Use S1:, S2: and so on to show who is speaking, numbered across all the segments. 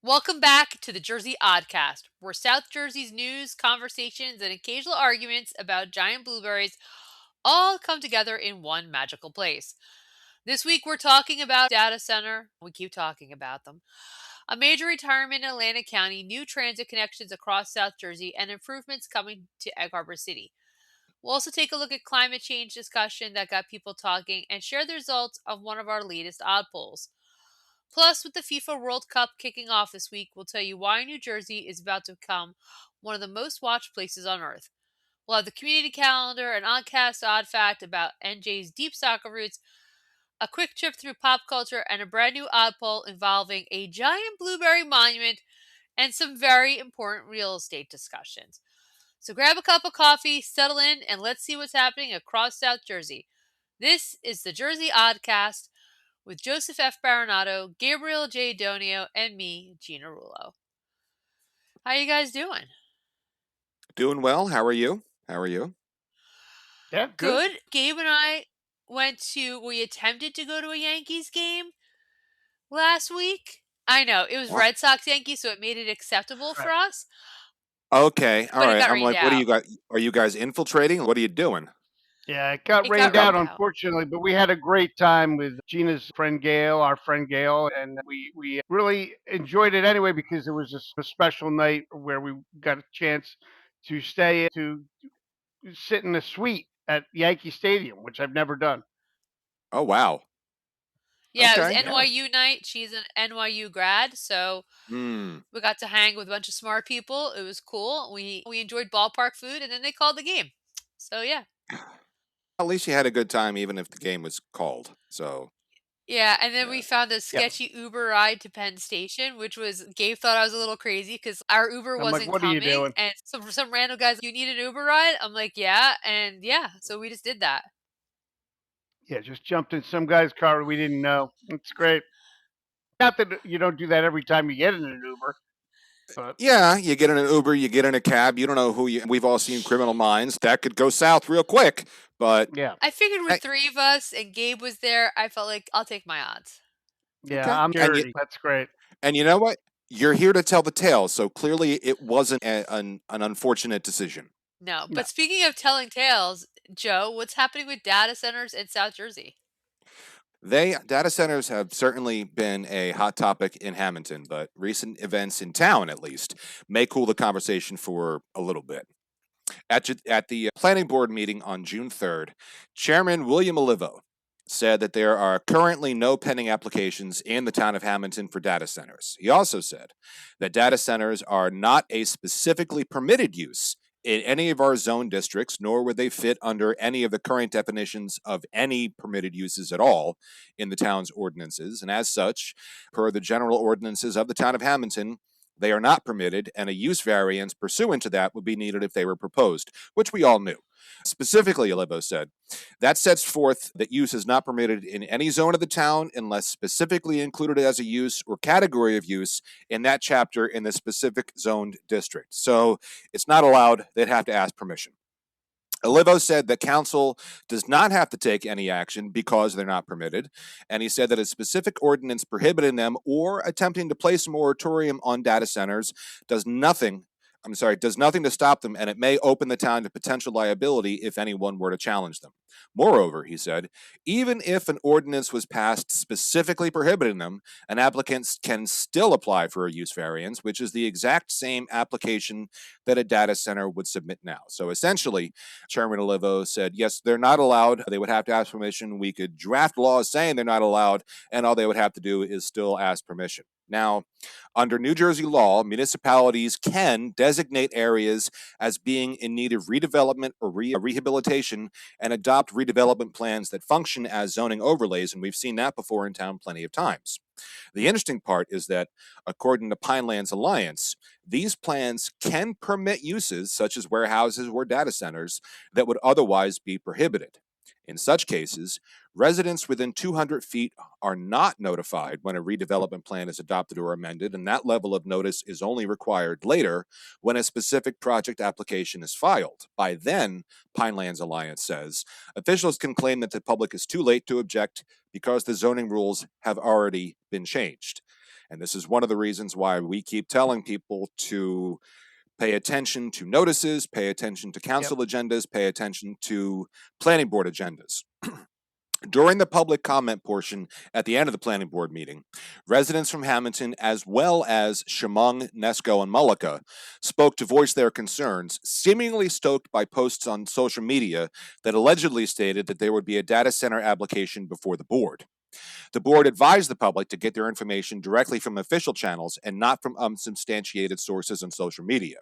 S1: Welcome back to the Jersey Oddcast, where South Jersey's news, conversations, and occasional arguments about giant blueberries all come together in one magical place. This week, we're talking about data center. We keep talking about them. A major retirement in Atlantic County, new transit connections across South Jersey, and improvements coming to Egg Harbor City. We'll also take a look at climate change discussion that got people talking and share the results of one of our latest odd polls. Plus, with the FIFA World Cup kicking off this week, we'll tell you why New Jersey is about to become one of the most watched places on earth. We'll have the community calendar, an oddcast odd fact about NJ's deep soccer roots, a quick trip through pop culture, and a brand new odd poll involving a giant blueberry monument and some very important real estate discussions. So grab a cup of coffee, settle in, and let's see what's happening across South Jersey. This is the Jersey Oddcast with Joseph F. Baronato, Gabriel J. Donio, and me, Gina Rullo. How you guys doing?
S2: Doing well. How are you? How are you?
S3: Yeah,
S1: Good. Gabe and I we attempted to go to a Yankees game last week. I know, it was
S2: What?
S1: Red Sox Yankees, so it made it acceptable for us,
S2: Okay. All
S1: but it
S2: right.
S1: got
S2: I'm
S1: rained
S2: like, what are
S1: out.
S2: you guys? Are you guys infiltrating? What are you doing?
S3: Yeah, it got
S1: It got
S3: rained out,
S1: rained out.
S3: unfortunately, but we had a great time with Gina's friend Gail, our friend Gail, and we really enjoyed it anyway because it was a special night where we got a chance to sit in a suite at Yankee Stadium, which I've never done.
S2: Oh, wow.
S1: Yeah, it was
S2: Okay.
S3: Yeah.
S1: NYU night. She's an NYU grad, so
S2: Hmm.
S1: we got to hang with a bunch of smart people. It was cool. We enjoyed ballpark food, and then they called the game. So yeah.
S2: At least you had a good time, even if the game was called. So,
S1: Yeah, and then we
S2: yeah.
S1: found a
S3: Yeah.
S1: sketchy Uber ride to Penn Station, which was Gabe thought I was a little crazy because our Uber
S3: I'm like,
S1: wasn't
S3: what are you
S1: coming,
S3: doing?
S1: and some random guys, you need an Uber ride? I'm like, yeah, and yeah, so we just did that.
S3: Yeah, just jumped in some guy's car we didn't know. It's great. Not that you don't do that every time you get in an Uber, but
S2: Yeah, you get in an Uber, you get in a cab. You don't know who you. We've all seen Criminal Minds. That could go south real quick. But
S3: yeah.
S1: I figured with
S2: hey,
S1: three of us and Gabe was there, I felt like I'll take my odds.
S3: Yeah,
S2: okay.
S3: I'm dirty. That's great.
S2: And you know what? You're here to tell the tale. So clearly, it wasn't an unfortunate decision.
S1: No,
S3: No.
S1: but speaking of telling tales, Joe, what's happening with data centers in South Jersey?
S2: Data centers have certainly been a hot topic in Hammonton, but recent events in town, at least, may cool the conversation for a little bit. At the planning board meeting on June 3rd, Chairman William Olivo said that there are currently no pending applications in the town of Hammonton for data centers. He also said that data centers are not a specifically permitted use in any of our zone districts, nor would they fit under any of the current definitions of any permitted uses at all in the town's ordinances. And as such, per the general ordinances of the town of Hammonton, they are not permitted, and a use variance pursuant to that would be needed if they were proposed, which we all knew. Specifically, Olivo said, that sets forth that use is not permitted in any zone of the town unless specifically included as a use or category of use in that chapter in the specific zoned district. So it's not allowed, they'd have to ask permission. Olivo said that council does not have to take any action because they're not permitted, and he said that a specific ordinance prohibiting them or attempting to place a moratorium on data centers does nothing to stop them, and it may open the town to potential liability if anyone were to challenge them. Moreover, he said, even if an ordinance was passed specifically prohibiting them, an applicant can still apply for a use variance, which is the exact same application that a data center would submit now. So essentially, Chairman Olivo said, yes, they're not allowed. They would have to ask permission. We could draft laws saying they're not allowed, and all they would have to do is still ask permission. Now, under New Jersey law, municipalities can designate areas as being in need of redevelopment or rehabilitation and adopt redevelopment plans that function as zoning overlays, and we've seen that before in town plenty of times. The interesting part is that, according to Pinelands Alliance, these plans can permit uses such as warehouses or data centers that would otherwise be prohibited. In such cases, residents within 200 feet are not notified when a redevelopment plan is adopted or amended, and that level of notice is only required later when a specific project application is filed. By then, Pinelands Alliance says, officials can claim that the public is too late to object because the zoning rules have already been changed. And this is one of the reasons why we keep telling people to pay attention to notices, pay attention to council agendas, pay attention to planning board agendas. During the public comment portion at the end of the planning board meeting, residents from Hammonton, as well as Chemung, Nesco, and Mullica, spoke to voice their concerns, seemingly stoked by posts on social media that allegedly stated that there would be a data center application before the board. The board advised the public to get their information directly from official channels and not from unsubstantiated sources on social media.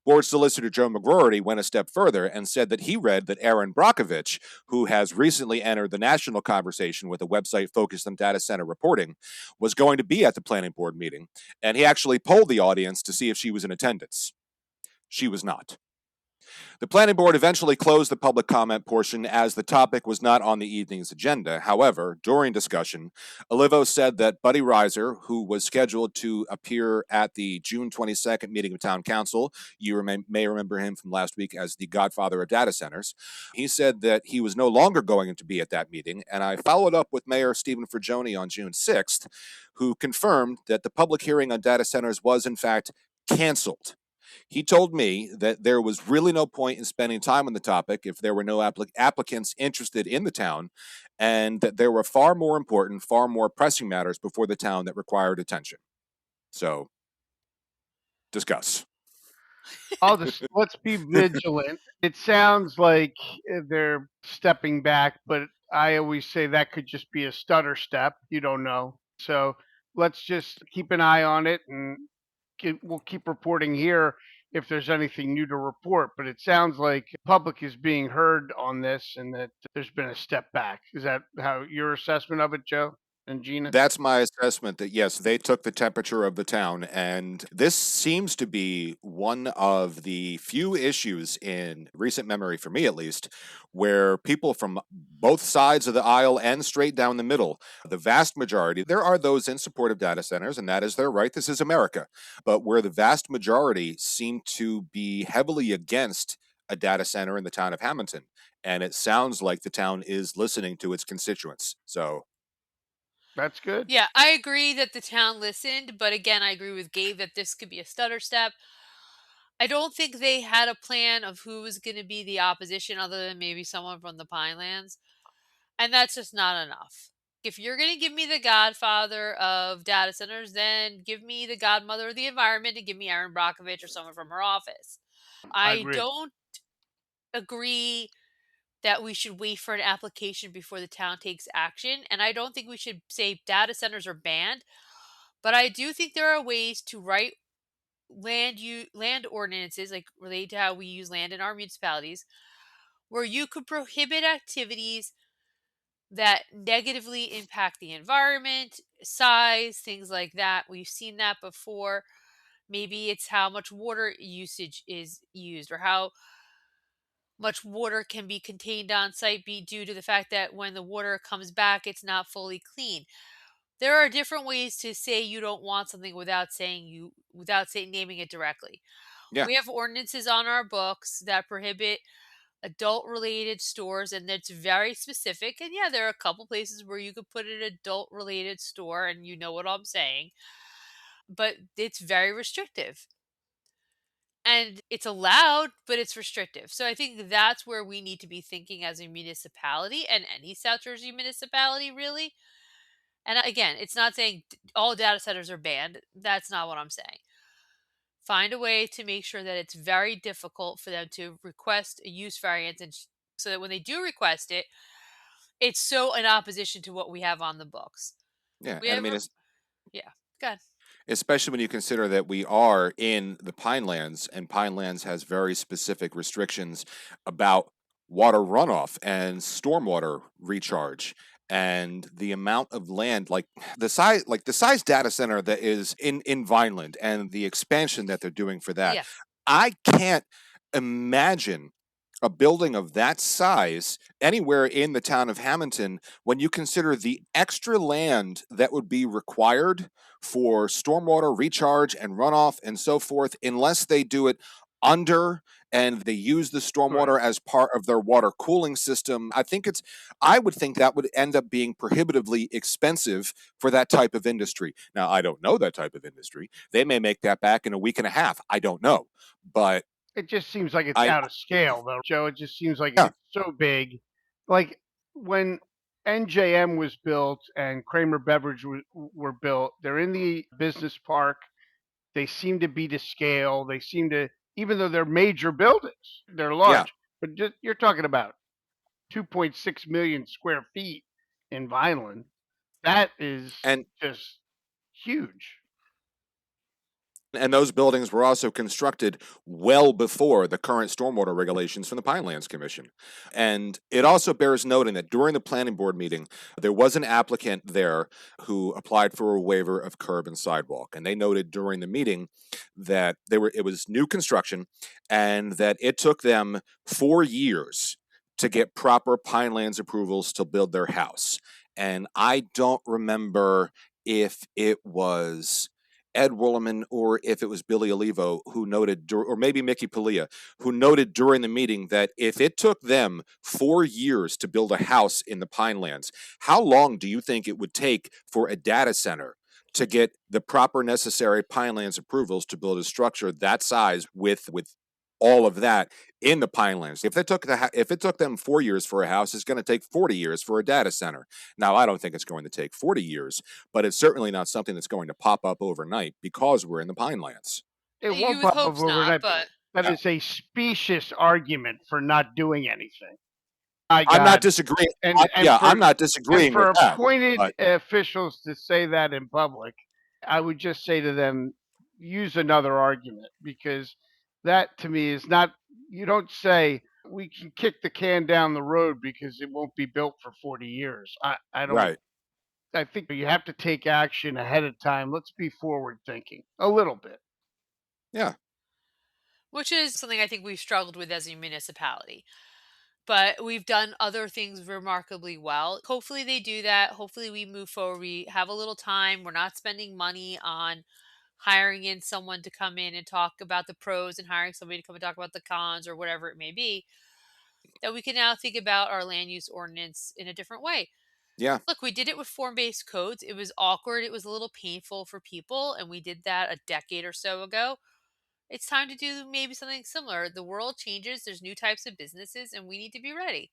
S2: Board Solicitor Joe McGrory went a step further and said that he read that Aaron Brockovich, who has recently entered the national conversation with a website focused on data center reporting, was going to be at the planning board meeting, and he actually polled the audience to see if she was in attendance. She was not. The planning board eventually closed the public comment portion as the topic was not on the evening's agenda. However, during discussion, Olivo said that Buddy Reiser, who was scheduled to appear at the June 22nd meeting of Town Council, you may remember him from last week as the godfather of data centers, he said that he was no longer going to be at that meeting, and I followed up with Mayor Stephen Fragioni on June 6th, who confirmed that the public hearing on data centers was, in fact, canceled. He told me that there was really no point in spending time on the topic if there were no applicants interested in the town, and that there were far more important, far more pressing matters before the town that required attention. So, discuss.
S3: Let's be vigilant. It sounds like they're stepping back, but I always say that could just be a stutter step. You don't know. So let's just keep an eye on it, and we'll keep reporting here if there's anything new to report. But it sounds like the public is being heard on this, and that there's been a step back. Is that how your assessment of it, Joe and Gina?
S2: That's my assessment, that yes, they took the temperature of the town, and this seems to be one of the few issues in recent memory, for me at least, where people from both sides of the aisle and straight down the middle, the vast majority, there are those in support of data centers, and that is their right. This is America. But where the vast majority seem to be heavily against a data center in the town of Hammonton, and it sounds like the town is listening to its constituents. So
S3: That's good.
S1: Yeah, I agree that the town listened, but again, I agree with Gabe that this could be a stutter step. I don't think they had a plan of who was going to be the opposition other than maybe someone from the Pinelands. And that's just not enough. If you're going to give me the godfather of data centers, then give me the godmother of the environment and give me Erin Brockovich or someone from her office.
S3: I
S1: I
S3: agree.
S1: don't agree that we should wait for an application before the town takes action. And I don't think we should say data centers are banned. But I do think there are ways to write land ordinances, like related to how we use land in our municipalities, where you could prohibit activities that negatively impact the environment, size, things like that. We've seen that before. Maybe it's how much water usage is used or how much water can be contained on site be due to the fact that when the water comes back it's not fully clean. There are different ways to say you don't want something without saying naming it directly.
S2: yeah.
S1: We have ordinances on our books that prohibit adult related stores, and it's very specific. And yeah, there are a couple places where you could put an adult related store, and you know what I'm saying, but it's very restrictive. And it's allowed, but it's restrictive. So I think that's where we need to be thinking as a municipality and any South Jersey municipality, really. And again, it's not saying all data centers are banned. That's not what I'm saying. Find a way to make sure that it's very difficult for them to request a use variance, and so that when they do request it, it's so in opposition to what we have on the books.
S2: Yeah.
S1: We
S2: And I
S1: have,
S2: mean, it's
S1: yeah, good.
S2: especially when you consider that we are in the Pinelands, and Pinelands has very specific restrictions about water runoff and stormwater recharge, and the amount of land, like the size data center that is in Vineland, and the expansion that they're doing for that.
S1: Yeah,
S2: I can't imagine a building of that size anywhere in the town of Hammonton when you consider the extra land that would be required for stormwater recharge and runoff and so forth, unless they do it under and they use the
S3: Right.
S2: stormwater as part of their water cooling system. I would think that would end up being prohibitively expensive for that type of industry. Now, I don't know that type of industry. They may make that back in a week and a half. I don't know. But
S3: It just seems like it's
S2: I,
S3: out of scale, though, Joe. It just seems like
S2: yeah,
S3: it's so big. Like when NJM was built and Kramer Beverage were built, they're in the business park. They seem to be to scale. They seem to, even though they're major buildings, they're
S2: yeah.
S3: large. But just, you're talking about 2.6 million square feet in Vineland. That is
S2: And
S3: just huge.
S2: those buildings were also constructed well before the current stormwater regulations from the Pinelands Commission. And it also bears noting that during the planning board meeting, there was an applicant there who applied for a waiver of curb and sidewalk. And they noted during the meeting that it was new construction and that it took them 4 years to get proper Pinelands approvals to build their house. And I don't remember if it was Ed Wollerman or if it was Billy Olivo who noted, or maybe Mickey Paglia, who noted during the meeting that if it took them 4 years to build a house in the Pinelands, how long do you think it would take for a data center to get the proper necessary Pinelands approvals to build a structure that size with all of that in the Pinelands? If it took them 4 years for a house, it's going to take 40 years for a data center. Now, I don't think it's going to take 40 years, but it's certainly not something that's going to pop up overnight because we're in the Pinelands.
S3: It
S1: You
S3: won't
S1: would
S3: pop up
S1: hope not,
S3: overnight, but
S1: but
S3: that
S2: Yeah.
S3: is a specious argument for not doing anything. My
S2: I'm not
S3: God.
S2: disagreeing.
S3: And
S2: I'm not
S3: and
S2: disagreeing with
S3: for
S2: that.
S3: appointed
S2: But
S3: officials to say that in public, I would just say to them, use another argument, because that to me is not, you don't say we can kick the can down the road because it won't be built for 40 years. I don't,
S2: right,
S3: I think you have to take action ahead of time. Let's be forward thinking a little bit.
S2: yeah,
S1: which is something I think we've struggled with as a municipality. But we've done other things remarkably well. Hopefully they do that. Hopefully we move forward. We have a little time. We're not spending money on hiring in someone to come in and talk about the pros and hiring somebody to come and talk about the cons or whatever it may be. That we can now think about our land use ordinance in a different way.
S2: yeah,
S1: Look, we did it with form based codes. It was awkward. It was a little painful for people. And we did that a decade or so ago. It's time to do maybe something similar. The world changes, there's new types of businesses, and we need to be ready.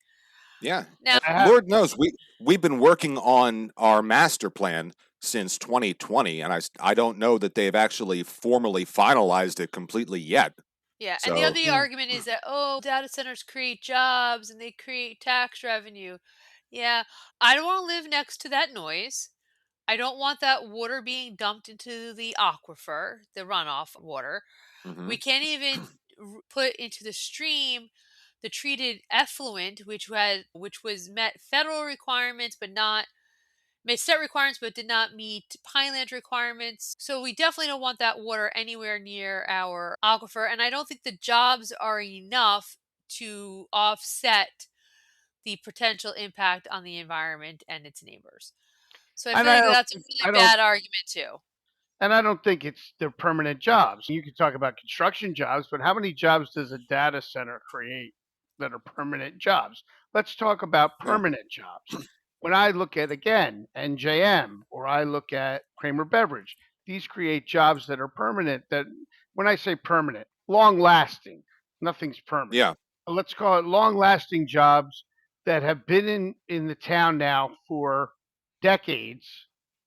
S2: yeah.
S1: Now,
S2: And
S3: I have,
S2: Lord knows we've been working on our master plan since 2020, and I don't know that they've actually formally finalized it completely yet.
S1: yeah, and the
S2: So
S1: other argument is that, oh, data centers create jobs and they create tax revenue. Yeah, I don't want to live next to that noise. I don't want that water being dumped into the aquifer, the runoff water.
S2: mhm.
S1: We can't even put into the stream the treated effluent, which was met federal requirements, but not made set requirements, but did not meet pineland requirements. So we definitely don't want that water anywhere near our aquifer. And I don't think the jobs are enough to offset the potential impact on the environment and its neighbors. So I
S3: and
S1: feel
S3: I
S1: like
S3: don't,
S1: that's a really
S3: I don't
S1: bad argument too.
S3: And I don't think it's their permanent jobs. You can talk about construction jobs, but how many jobs does a data center create that are permanent jobs? Let's talk about
S2: Yeah,
S3: permanent jobs. When I look at, again, NJM, or I look at Kramer Beverage, these create jobs that are permanent. That, when I say permanent, long lasting, nothing's permanent.
S2: yeah,
S3: Let's call it long lasting jobs that have been in the town now for decades,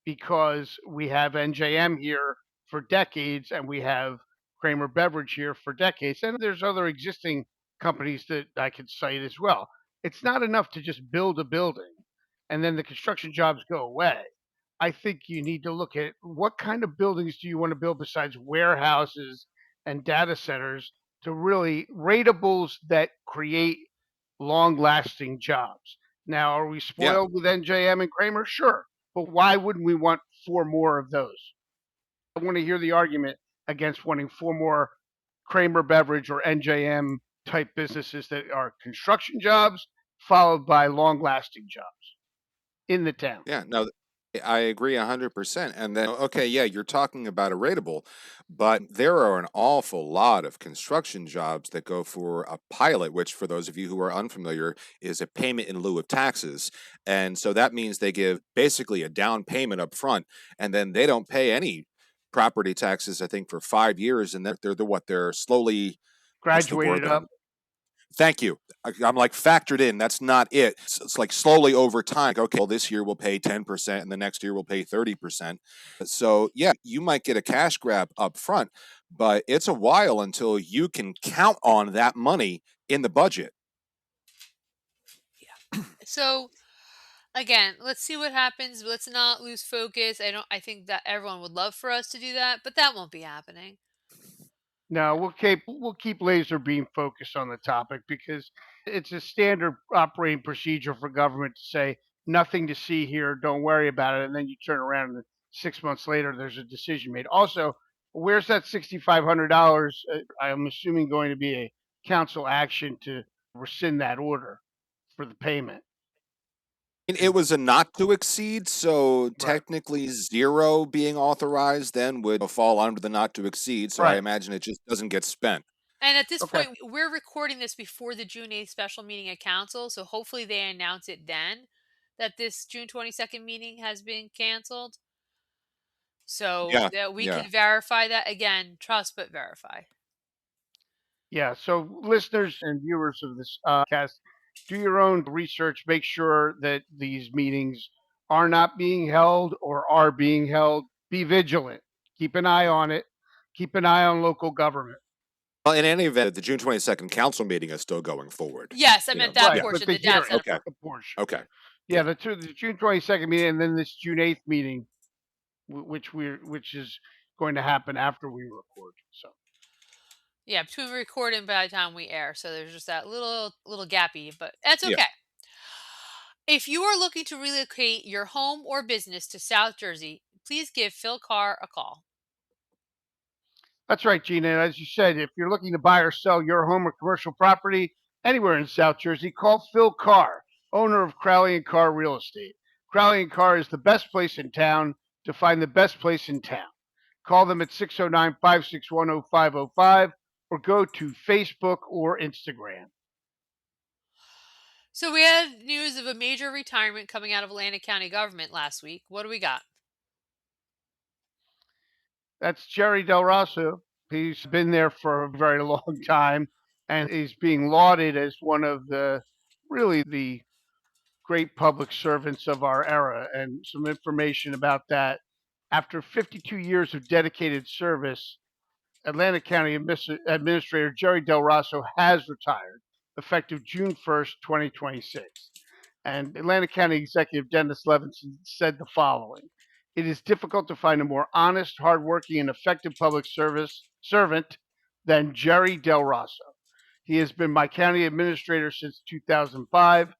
S3: because we have NJM here for decades and we have Kramer Beverage here for decades. And there's other existing companies that I could cite as well. It's not enough to just build a building and then the construction jobs go away. I think you need to look at what kind of buildings do you want to build besides warehouses and data centers, to really ratables that create long lasting jobs. Now, are we
S2: yeah,
S3: spoiled with NJM and Kramer? Sure. But why wouldn't we want four more of those? I want to hear the argument against wanting four more Kramer Beverage or NJM type businesses that are construction jobs followed by long lasting jobs in the town.
S2: yeah. No, I agree 100%. And then, okay, yeah, you're talking about a rateable, but there are an awful lot of construction jobs that go for a pilot, which, for those of you who are unfamiliar, is a payment in lieu of taxes. And so that means they give basically a down payment up front, and then they don't pay any property taxes, I think, for 5 years. And they're slowly, what's the word
S3: Graduated
S2: that
S3: up.
S2: Thank you. I'm like factored in. That's not it. It's like slowly over time. Like, okay, well, this year we'll pay 10%, and the next year we'll pay 30%. So, yeah, you might get a cash grab up front, but it's a while until you can count on that money in the budget.
S1: So again, let's see what happens. Let's not lose focus. I think that everyone would love for us to do that, but that won't be happening.
S3: No, we'll keep laser beam focused on the topic because it's a standard operating procedure for government to say nothing to see here, don't worry about it, and then you turn around and 6 months later there's a decision made. Also, where's that $6,500? I'm assuming going to be a council action to rescind that order for the payment.
S2: And it was a not to exceed, so
S3: Right.
S2: technically zero being authorized then would fall under the not to exceed. So I
S3: Right.
S2: imagine it just doesn't get spent.
S1: And at this
S3: Okay.
S1: point, we're recording this before the June 8th special meeting at council, so hopefully they announce it then that this June 22nd meeting has been canceled so
S2: Yeah,
S1: that we
S2: yeah.
S1: can verify that. Again, trust but verify.
S3: Yeah. So, listeners and viewers of this cast, do your own research. Make sure that these meetings are not being held or are being held. Be vigilant. Keep an eye on it. Keep an eye on local government.
S2: Well, in any event, the June 22nd council meeting is still going forward.
S1: Yes, I
S2: You know,
S1: meant that
S3: Right.
S2: yeah.
S3: But
S1: portion,
S3: the
S1: the data
S3: hearing,
S1: center
S2: Okay.
S1: portion.
S3: the portion.
S2: Okay.
S3: Yeah.
S2: Yeah.
S3: The June 22nd meeting and then this June 8th meeting, which is going to happen after we record. So.
S1: Yeah, between record and by the time we air. So there's just that little gappy, but that's
S2: Yeah.
S1: okay. If you are looking to relocate your home or business to South Jersey, please give Phil Carr a call.
S3: That's right, Gina. And as you said, if you're looking to buy or sell your home or commercial property anywhere in South Jersey, call Phil Carr, owner of Crowley and Carr Real Estate. Crowley and Carr is the best place in town to find the best place in town. Call them at 609-561-0505 or go to Facebook or Instagram.
S1: So we had news of a major retirement coming out of Atlantic County government last week. What do we got?
S3: That's Jerry Del Rosso. He's been there for a very long time and he's being lauded as one of the great public servants of our era. And some information about that. After 52 years of dedicated service, Atlantic County Administrator Jerry Del Rosso has retired effective June 1st, 2026. And Atlantic County Executive Dennis Levinson said the following: "It is difficult to find a more honest, hardworking, and effective public service servant than Jerry Del Rosso. He has been my county administrator since 2005.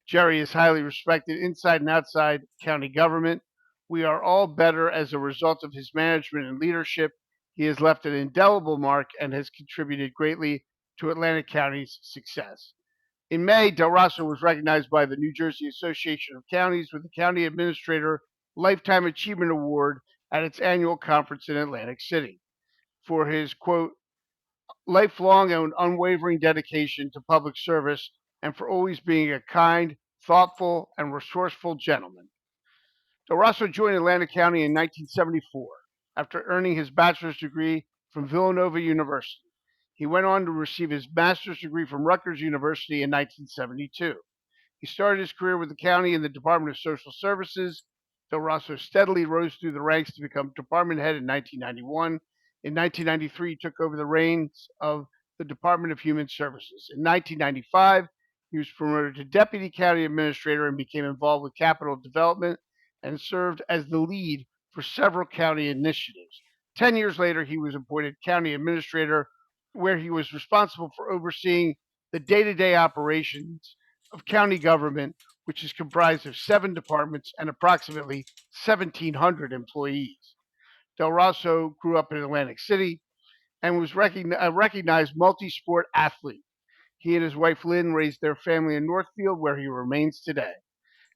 S3: Jerry is highly respected inside and outside county government. We are all better as a result of his management and leadership. He has left an indelible mark and has contributed greatly to Atlantic County's success." In May, Del Rosso was recognized by the New Jersey Association of Counties with the County Administrator Lifetime Achievement Award at its annual conference in Atlantic City for his, quote, lifelong and unwavering dedication to public service and for always being a kind, thoughtful, and resourceful gentleman. Del Rosso joined Atlantic County in 1974 after earning his bachelor's degree from Villanova University. He went on to receive his master's degree from Rutgers University in 1972. He started his career with the county in the Department of Social Services. Del Rosso steadily rose through the ranks to become department head in 1991. In 1993, he took over the reins of the Department of Human Services. In 1995, he was promoted to deputy county administrator and became involved with capital development and served as the lead for several county initiatives. 10 years later, he was appointed county administrator, where he was responsible for overseeing the day to day operations of county government, which is comprised of 7 departments and approximately 1,700 employees. Del Rosso grew up in Atlantic City and was a recognized multi sport athlete. He and his wife Lynn raised their family in Northfield, where he remains today.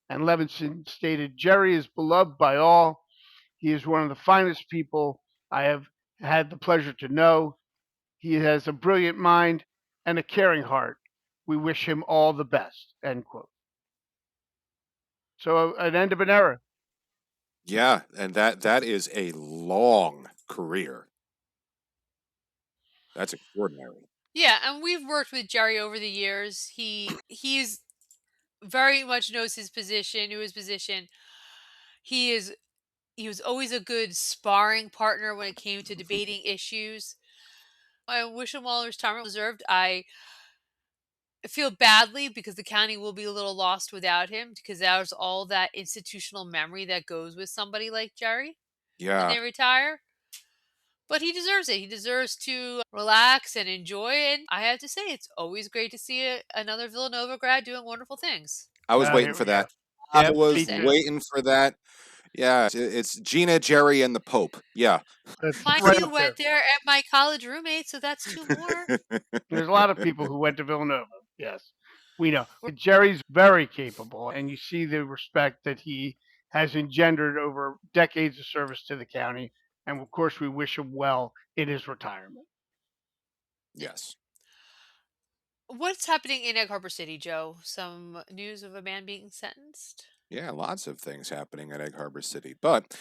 S3: And Levinson stated, Jerry is beloved by all. He is one of the finest people I have had the pleasure to know. He has a brilliant mind and a caring heart. We wish him all the best, end quote. So an end of an era.
S2: Yeah, and that is a long career. That's extraordinary.
S1: Yeah, and we've worked with Jerry over the years. He's very much knows his position, knew his position. He is he was always a good sparring partner when it came to debating issues. I wish him all retirement deserved. I feel badly because the county will be a little lost without him because there's all that institutional memory that goes with somebody like Jerry when
S2: Yeah,
S1: they retire. But he deserves it. He deserves to relax and enjoy it. I have to say, it's always great to see another Villanova grad doing wonderful things.
S2: I was waiting
S3: Here
S2: for
S3: we go.
S2: that. I
S3: Yep,
S2: was
S3: me
S1: Just saying.
S3: too.
S2: waiting for that. Yeah, it's Gina, Jerry, and the Pope. Yeah.
S3: That's
S1: Mine
S3: right
S1: too
S3: up there.
S1: went there at my college roommate, so that's two more.
S3: There's a lot of people who went to Villanova. Yes, we know. Jerry's very capable, and you see the respect that he has engendered over decades of service to the county. And of course, we wish him well in his retirement.
S2: Yes.
S1: What's happening in Egg Harbor City, Joe? Some news of a man being sentenced?
S2: Yeah, lots of things happening at Egg Harbor City. But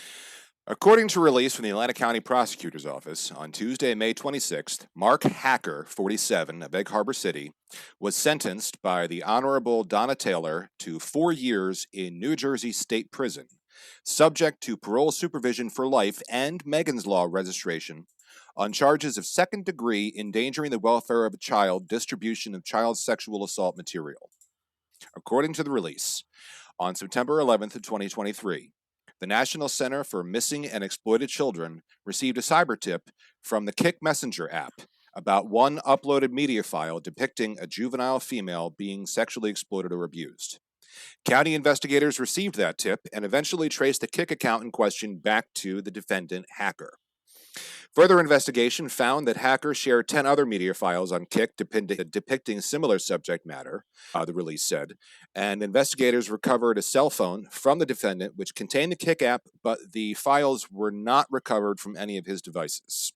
S2: according to a release from the Atlantic County Prosecutor's Office, on Tuesday, May 26th, Mark Hacker, 47, of Egg Harbor City, was sentenced by the Honorable Donna Taylor to 4 years in New Jersey State Prison, subject to parole supervision for life and Megan's Law registration, on charges of second-degree endangering the welfare of a child, distribution of child sexual assault material. According to the release, on September 11th of 2023, the National Center for Missing and Exploited Children received a cyber tip from the Kick Messenger app about one uploaded media file depicting a juvenile female being sexually exploited or abused. County investigators received that tip and eventually traced the Kick account in question back to the defendant, Hacker. Further investigation found that Hacker shared 10 other media files on Kick depicting similar subject matter, the release said, and investigators recovered a cell phone from the defendant which contained the Kick app, but the files were not recovered from any of his devices.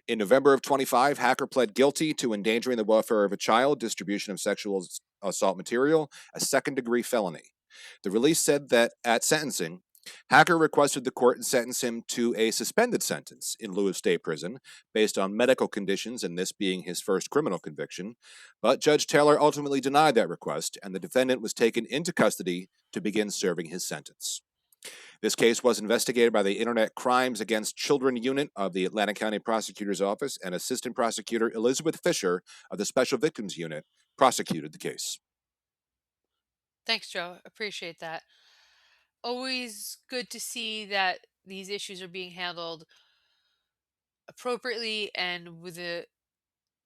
S2: In November of 25, Hacker pled guilty to endangering the welfare of a child, distribution of sexual assault material, a second-degree felony. The release said that at sentencing, Hacker requested the court sentence him to a suspended sentence in lieu of state prison based on medical conditions and this being his first criminal conviction, but Judge Taylor ultimately denied that request and the defendant was taken into custody to begin serving his sentence. This case was investigated by the Internet Crimes Against Children Unit of the Atlantic County Prosecutor's Office, and Assistant Prosecutor Elizabeth Fisher of the Special Victims Unit prosecuted the case.
S1: Thanks, Joe. Appreciate that. Always good to see that these issues are being handled appropriately and with the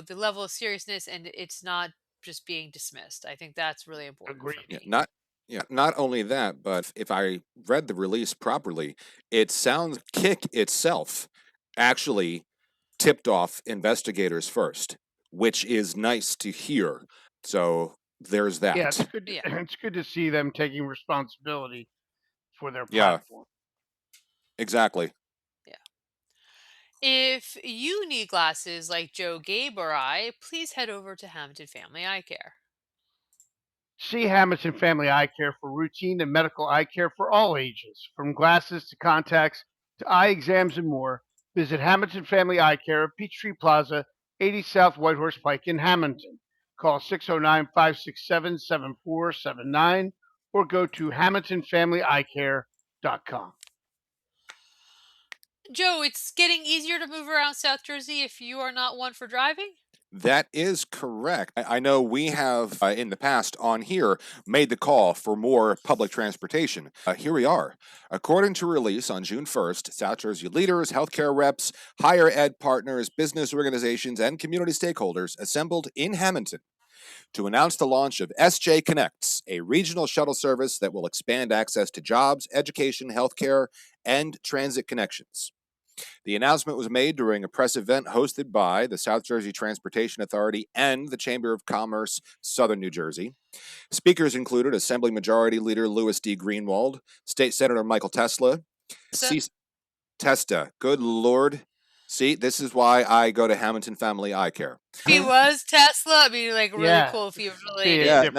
S1: level of seriousness, and it's not just being dismissed. I think that's really important for
S3: Agreed.
S1: me.
S2: Not only that, but if I read the release properly, it sounds Kick itself actually tipped off investigators first, which is nice to hear. So there's that.
S3: Yeah, it's good.
S1: Yeah.
S3: It's good to see them taking responsibility for their
S2: Yeah.
S3: platform.
S2: Exactly.
S1: If you need glasses like Joe, Gabe, or I, please head over to Hammonton Family Eye Care.
S3: See Hammonton Family Eye Care for routine and medical eye care for all ages, from glasses to contacts to eye exams and more. Visit Hammonton Family Eye Care at Peachtree Plaza, 80 South Whitehorse Pike in Hammonton. Call 609-567-7479 or go to hammontonfamilyeyecare.com.
S1: Joe, it's getting easier to move around South Jersey if you are not one for driving.
S2: That is correct. I know we have in the past on here made the call for more public transportation. Here we are. According to a release on June 1st, South Jersey leaders, healthcare reps, higher ed partners, business organizations, and community stakeholders assembled in Hammonton to announce the launch of SJ Connects, a regional shuttle service that will expand access to jobs, education, healthcare, and transit connections. The announcement was made during a press event hosted by the South Jersey Transportation Authority and the Chamber of Commerce, Southern New Jersey. Speakers included Assembly Majority Leader Louis D. Greenwald, State Senator Michael Tesla, Testa. Good Lord. See, this is why I go to Hammonton Family Eye Care.
S1: If he was Tesla, it'd be like really
S3: Yeah.
S1: cool if he was
S3: See,
S1: related.
S3: it's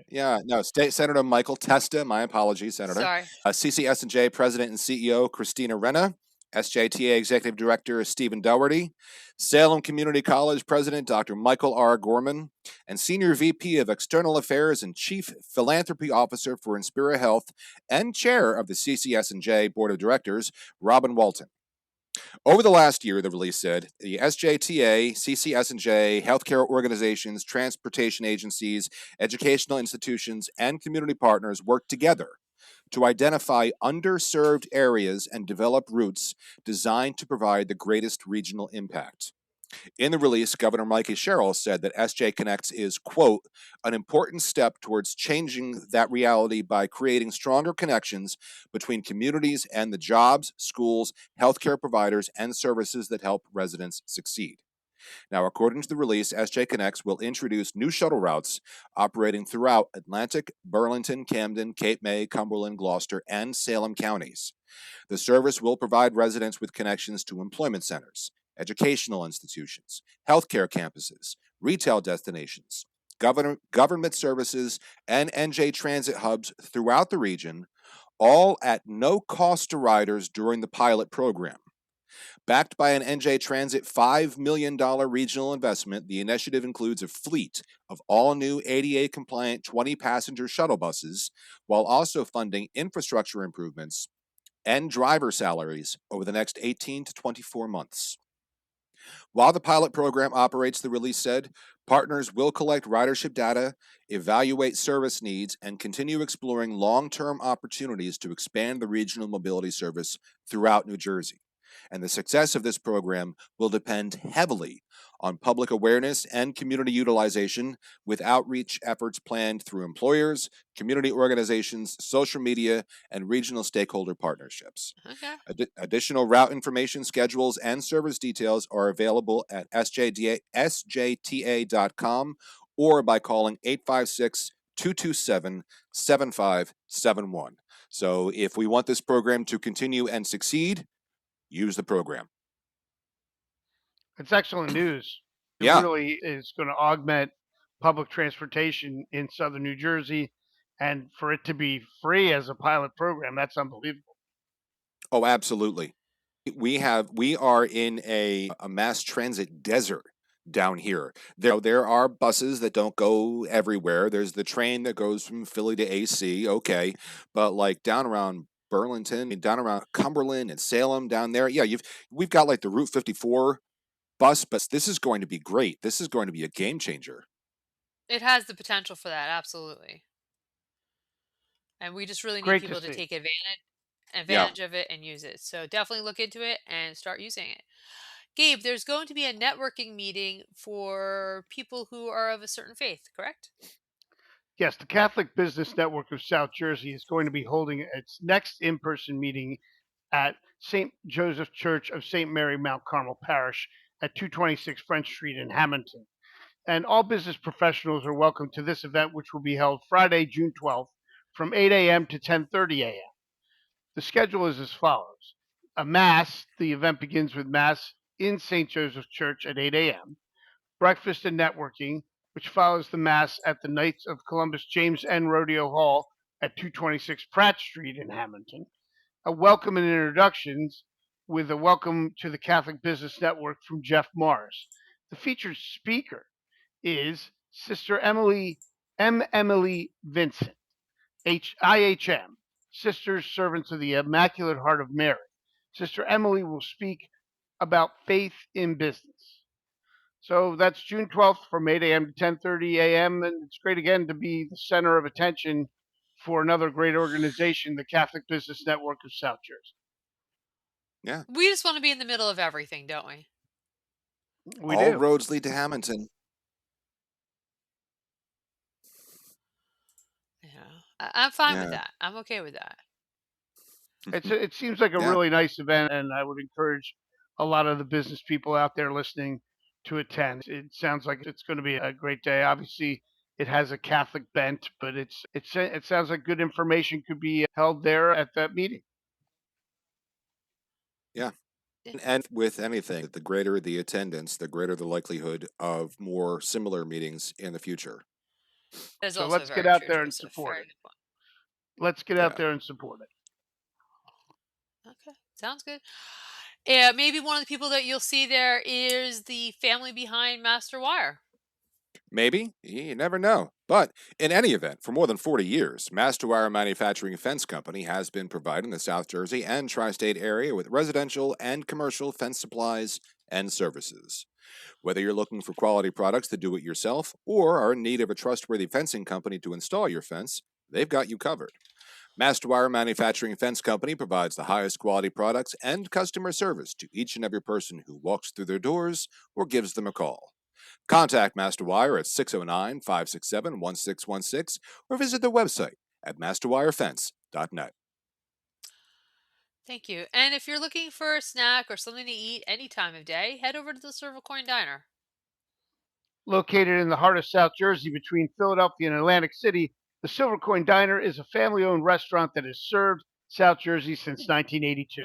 S2: Yeah, no, State Senator Michael Testa, my apologies, Senator.
S1: Sorry.
S2: CCS&J President and CEO Christina Renna, SJTA Executive Director Stephen Dougherty, Salem Community College President Dr. Michael R. Gorman, and Senior VP of External Affairs and Chief Philanthropy Officer for Inspira Health and Chair of the CCS&J Board of Directors, Robin Walton. Over the last year, the release said, the SJTA, CCS&J, healthcare organizations, transportation agencies, educational institutions, and community partners worked together to identify underserved areas and develop routes designed to provide the greatest regional impact. In the release, Governor Mikey Sherrill said that SJ Connects is, quote, an important step towards changing that reality by creating stronger connections between communities and the jobs, schools, healthcare providers, and services that help residents succeed. Now, according to the release, SJ Connects will introduce new shuttle routes operating throughout Atlantic, Burlington, Camden, Cape May, Cumberland, Gloucester, and Salem counties. The service will provide residents with connections to employment centers, educational institutions, healthcare campuses, retail destinations, government services, and NJ transit hubs throughout the region, all at no cost to riders during the pilot program. Backed by an NJ Transit $5 million regional investment, the initiative includes a fleet of all-new ADA-compliant 20-passenger shuttle buses, while also funding infrastructure improvements and driver salaries over the next 18 to 24 months. While the pilot program operates, the release said, partners will collect ridership data, evaluate service needs, and continue exploring long-term opportunities to expand the regional mobility service throughout New Jersey. And the success of this program will depend heavily on public awareness and community utilization, with outreach efforts planned through employers, community organizations, social media, and regional stakeholder partnerships.
S1: Okay.
S2: Additional route information, schedules, and service details are available at sjta.com or by calling 856-227-7571. So if we want this program to continue and succeed, use the program.
S3: It's excellent news. It
S2: Yeah.
S3: really is going to augment public transportation in southern New Jersey, and for it to be free as a pilot program, that's unbelievable.
S2: Oh, absolutely. We are in a mass transit desert down here. There are buses that don't go everywhere. There's the train that goes from Philly to AC, okay, but like down around Burlington and down around Cumberland and Salem down there, yeah, we've got like the Route 54 bus, but this is going to be great. This is going to be a game changer.
S1: It has the potential for that, absolutely. And we just really need
S3: Great to
S1: people to
S3: see.
S1: take advantage of it and use it. So definitely look into it and start using it. Gabe, there's going to be a networking meeting for people who are of a certain faith, correct?
S3: Yes, the Catholic Business Network of South Jersey is going to be holding its next in-person meeting at St. Joseph Church of St. Mary Mount Carmel Parish at 226 French Street in Hammonton. And all business professionals are welcome to this event, which will be held Friday, June 12th from 8 a.m. to 10:30 a.m. The schedule is as follows. The event begins with Mass in St. Joseph's Church at 8 a.m., breakfast and networking, which follows the Mass at the Knights of Columbus James N. Rodeo Hall at 226 Pratt Street in Hammonton, a welcome and introductions with a welcome to the Catholic Business Network from Jeff Morris. The featured speaker is Sister Emily Vincent, IHM, Sisters Servants of the Immaculate Heart of Mary. Sister Emily will speak about faith in business. So that's June 12th from 8 a.m. to 10:30 a.m. And it's great again to be the center of attention for another great organization, the Catholic Business Network of South Jersey.
S2: Yeah.
S1: We just want to be in the middle of everything, don't we?
S2: All roads lead to Hammonton.
S1: Yeah. I'm fine with that. I'm okay with that.
S3: It seems like a
S2: Yeah.
S3: really nice event, and I would encourage a lot of the business people out there listening to attend. It sounds like it's going to be a great day. Obviously, it has a Catholic bent, but it sounds like good information could be held there at that meeting.
S2: Yeah. And with anything, the greater the attendance, the greater the likelihood of more similar meetings in the future.
S1: That is
S3: So
S1: also
S3: let's get
S1: very
S3: out
S1: true,
S3: there and
S1: Joseph.
S3: support
S1: Very
S3: it.
S1: good point.
S3: Let's get out
S2: Yeah.
S3: there and support it.
S1: Okay, sounds good. Yeah, maybe one of the people that you'll see there is the family behind Master Wire.
S2: Maybe. You never know. But in any event, for more than 40 years, Master Wire Manufacturing Fence Company has been providing the South Jersey and tri state area with residential and commercial fence supplies and services. Whether you're looking for quality products to do it yourself or are in need of a trustworthy fencing company to install your fence, they've got you covered. Master Wire Manufacturing Fence Company provides the highest quality products and customer service to each and every person who walks through their doors or gives them a call. Contact Master Wire at 609 567 1616 or visit their website at masterwirefence.net.
S1: Thank you. And if you're looking for a snack or something to eat any time of day, head over to the Silver Coin Diner.
S3: Located in the heart of South Jersey between Philadelphia and Atlantic City, the Silver Coin Diner is a family owned restaurant that has served South Jersey since 1982.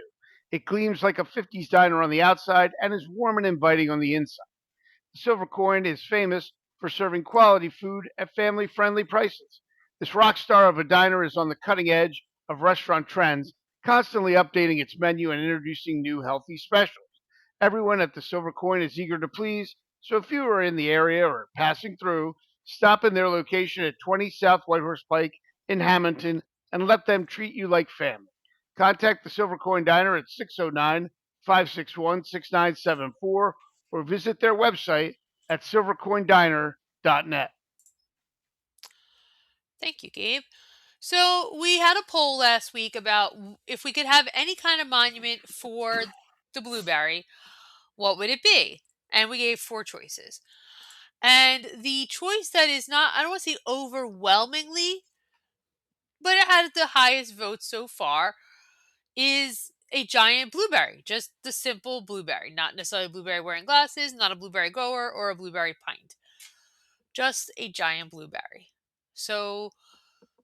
S3: It gleams like a 50s diner on the outside and is warm and inviting on the inside. The Silver Coin is famous for serving quality food at family friendly prices. This rock star of a diner is on the cutting edge of restaurant trends, constantly updating its menu and introducing new healthy specials. Everyone at the Silver Coin is eager to please, so if you are in the area or passing through, stop in their location at 20 South Whitehorse Pike in Hammonton and let them treat you like family. Contact the Silver Coin Diner at 609 561 6974 or visit their website at silvercoindiner.net.
S1: Thank you, Gabe. So we had a poll last week about if we could have any kind of monument for the blueberry, what would it be? And we gave four choices. And the choice that is not, I don't want to say overwhelmingly, but it had the highest votes so far is a giant blueberry, just the simple blueberry, not necessarily a blueberry wearing glasses, not a blueberry grower, or a blueberry pint, just a giant blueberry. So,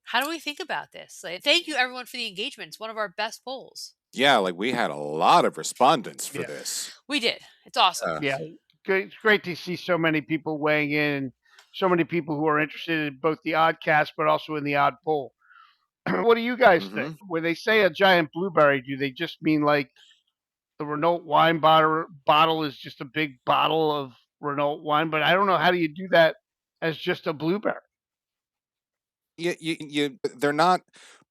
S1: how do we think about this? Like, thank you everyone for the engagement. It's one of our best polls.
S2: Yeah, like we had a lot of respondents for
S3: Yeah.
S2: this.
S1: We did. It's awesome.
S3: Yeah, it's great to see so many people weighing in, so many people who are interested in both the Oddcast but also in the Odd Poll. What do you guys think? When they say a giant blueberry, do they just mean like the Renault wine bottle is just a big bottle of Renault wine? But I don't know, how do you do that as just a blueberry?
S2: They're not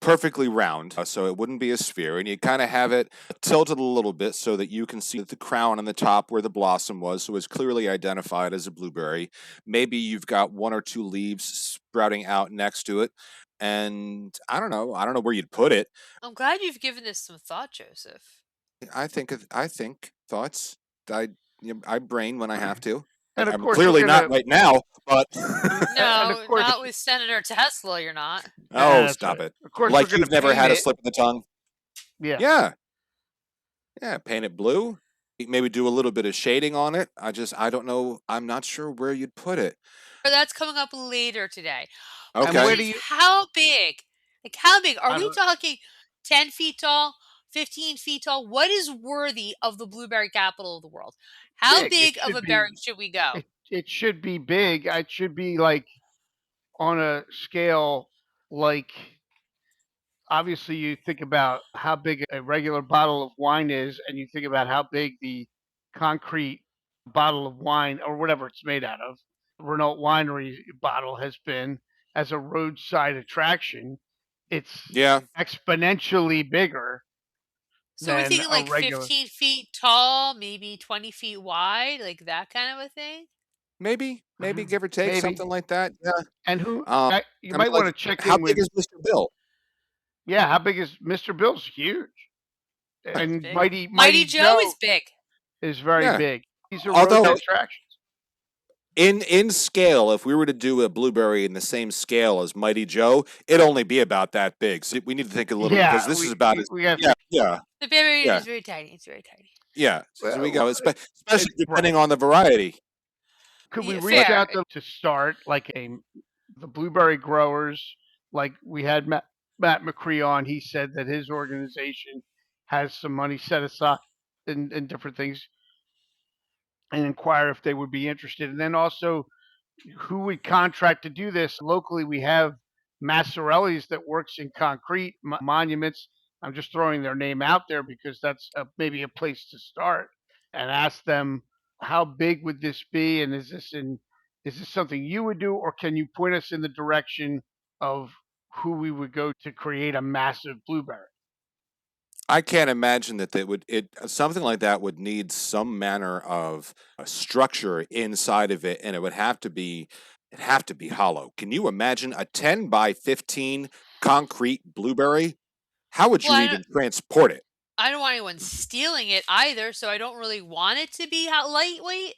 S2: perfectly round, so it wouldn't be a sphere, and you kind of have it tilted a little bit so that you can see the crown on the top where the blossom was, so it's clearly identified as a blueberry. Maybe you've got one or two leaves sprouting out next to it, and I don't know where you'd put it.
S1: I'm glad you've given this some thought, Joseph.
S2: I think thoughts. I brain when I have to.
S3: And of
S2: I'm
S3: course,
S2: clearly not right now, but
S1: No,
S3: course-
S1: not with Senator Tesla, you're not.
S2: oh,
S3: that's
S2: stop
S3: right.
S2: it!
S3: Of course,
S2: Like
S3: we're gonna
S2: you've never
S3: paint
S2: had a
S3: it.
S2: slip of the tongue.
S3: Yeah.
S2: Yeah, paint it blue. Maybe do a little bit of shading on it. I don't know. I'm not sure where you'd put it.
S1: But that's coming up later today.
S3: And
S2: Okay.
S3: where do you?
S1: How big? Like, how big? Are
S3: I
S1: we
S3: don't-
S1: talking 10 feet tall, 15 feet tall? What is worthy of the blueberry capital of the world? How
S3: Big. It
S1: big of
S3: should
S1: a
S3: be-
S1: berry should we go?
S3: It should be big. It should be like on a scale like, obviously you think about how big a regular bottle of wine is, and you think about how big the concrete bottle of wine or whatever it's made out of, Renault winery bottle has been as a roadside attraction. It's
S2: Yeah,
S3: exponentially bigger
S1: So we're
S3: than
S1: thinking
S3: a
S1: like
S3: regular.
S1: 15 feet tall, maybe 20 feet wide, like that kind of a thing?
S2: maybe give or take
S3: Maybe.
S2: something like that. Yeah.
S3: And who you
S2: I mean,
S3: might want to
S2: like,
S3: check
S2: how
S3: in
S2: big
S3: with.
S2: is Mr. Bill?
S3: Yeah, how big is Mr. Bill's? Huge. And
S1: Big.
S3: Mighty
S1: Mighty Joe is big.
S3: is very
S2: Yeah.
S3: big. These are
S2: Although-
S3: roadside attractions.
S2: In scale, if we were to do a blueberry in the same scale as Mighty Joe, it'd only be about that big. So we need to think a little because
S3: Yeah,
S2: this is about as
S3: we have
S2: yeah, yeah,
S1: The berry
S2: yeah,
S1: is very tiny. It's very tiny.
S2: yeah. So we go,
S3: right.
S2: especially depending on the variety.
S3: Could we
S1: Yeah,
S3: reach
S1: fair.
S3: out to start like the blueberry growers? Like we had Matt McCree on. He said that his organization has some money set aside in different things, and inquire if they would be interested. And then also, who would contract to do this? Locally, we have Massarelli's that works in concrete monuments. I'm just throwing their name out there because that's maybe a place to start and ask them how big would this be, and is this something you would do, or can you point us in the direction of who we would go to create a massive blueberry?
S2: I can't imagine that they would it something like that would need some manner of a structure inside of it, and it'd have to be hollow. Can you imagine a 10 by 15 concrete blueberry? How would
S1: Well,
S2: you even transport it?
S1: I don't want anyone stealing it either, so I don't really want it to be lightweight.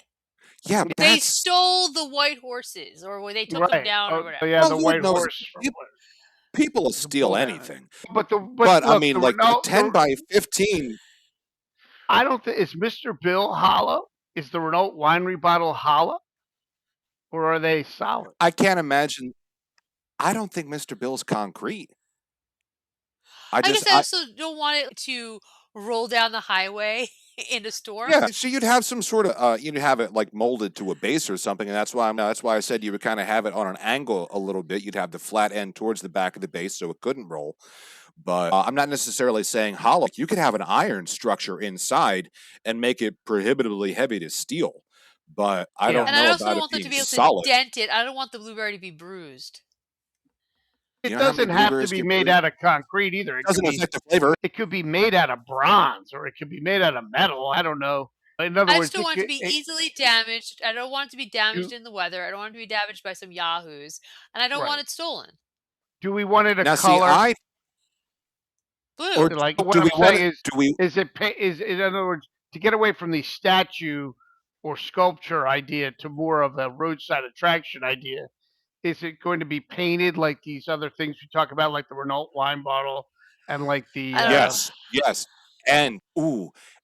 S2: Yeah, but
S1: They
S2: that's
S1: stole the white horses, or they took them
S3: Right.
S1: down, or
S3: Oh,
S1: whatever.
S3: yeah,
S2: well,
S3: the
S2: Lord
S3: white
S2: knows
S3: horse from
S2: people will
S3: the
S2: steal
S3: blueberry.
S2: anything.
S3: But
S2: But I
S3: look,
S2: mean,
S3: the
S2: like a
S3: Renault,
S2: 10 by 15,
S3: I don't think is Mr. Bill hollow. Is the Renault winery bottle hollow, or are they solid?
S2: I can't imagine. I don't think Mr. Bill's concrete. I
S1: I
S2: just,
S1: guess I also don't want it to roll down the highway in a storm.
S2: yeah. So you'd have some sort of, you'd have it like molded to a base or something, and that's why I said you would kind of have it on an angle a little bit. You'd have the flat end towards the back of the base so it couldn't roll. But I'm not necessarily saying hollow. You could have an iron structure inside and make it prohibitively heavy to steel. But I
S3: Yeah.
S2: don't
S1: And I
S2: know
S1: also
S2: about
S1: don't
S2: it
S1: want them to
S2: being
S1: be able to
S2: solid.
S1: dent it. I don't want the blueberry to be bruised.
S2: You
S3: It
S2: know how many
S3: doesn't have to
S2: blueberries
S3: be
S2: get
S3: made
S2: bruised?
S3: out of concrete either.
S2: Doesn't affect the flavor.
S3: It could be made out of bronze, or it could be made out of metal. I don't know. In other
S1: I just
S3: words,
S1: don't want it to be easily damaged. I don't want it to be damaged
S3: do,
S1: in the weather. I don't want it to be damaged by some yahoos, and I don't want
S3: right.
S1: it stolen.
S3: Do we want it a
S2: Now, see,
S3: color?
S1: Blue.
S2: or
S3: Like what
S2: do
S3: I'm
S2: we want
S3: saying
S2: it? Do we?
S3: is it is in other words, to get away from the statue or sculpture idea to more of a roadside attraction idea? Is it going to be painted like these other things we talk about, like the Renault wine bottle and like
S1: I
S3: the
S1: don't know.
S2: Yes, yes. And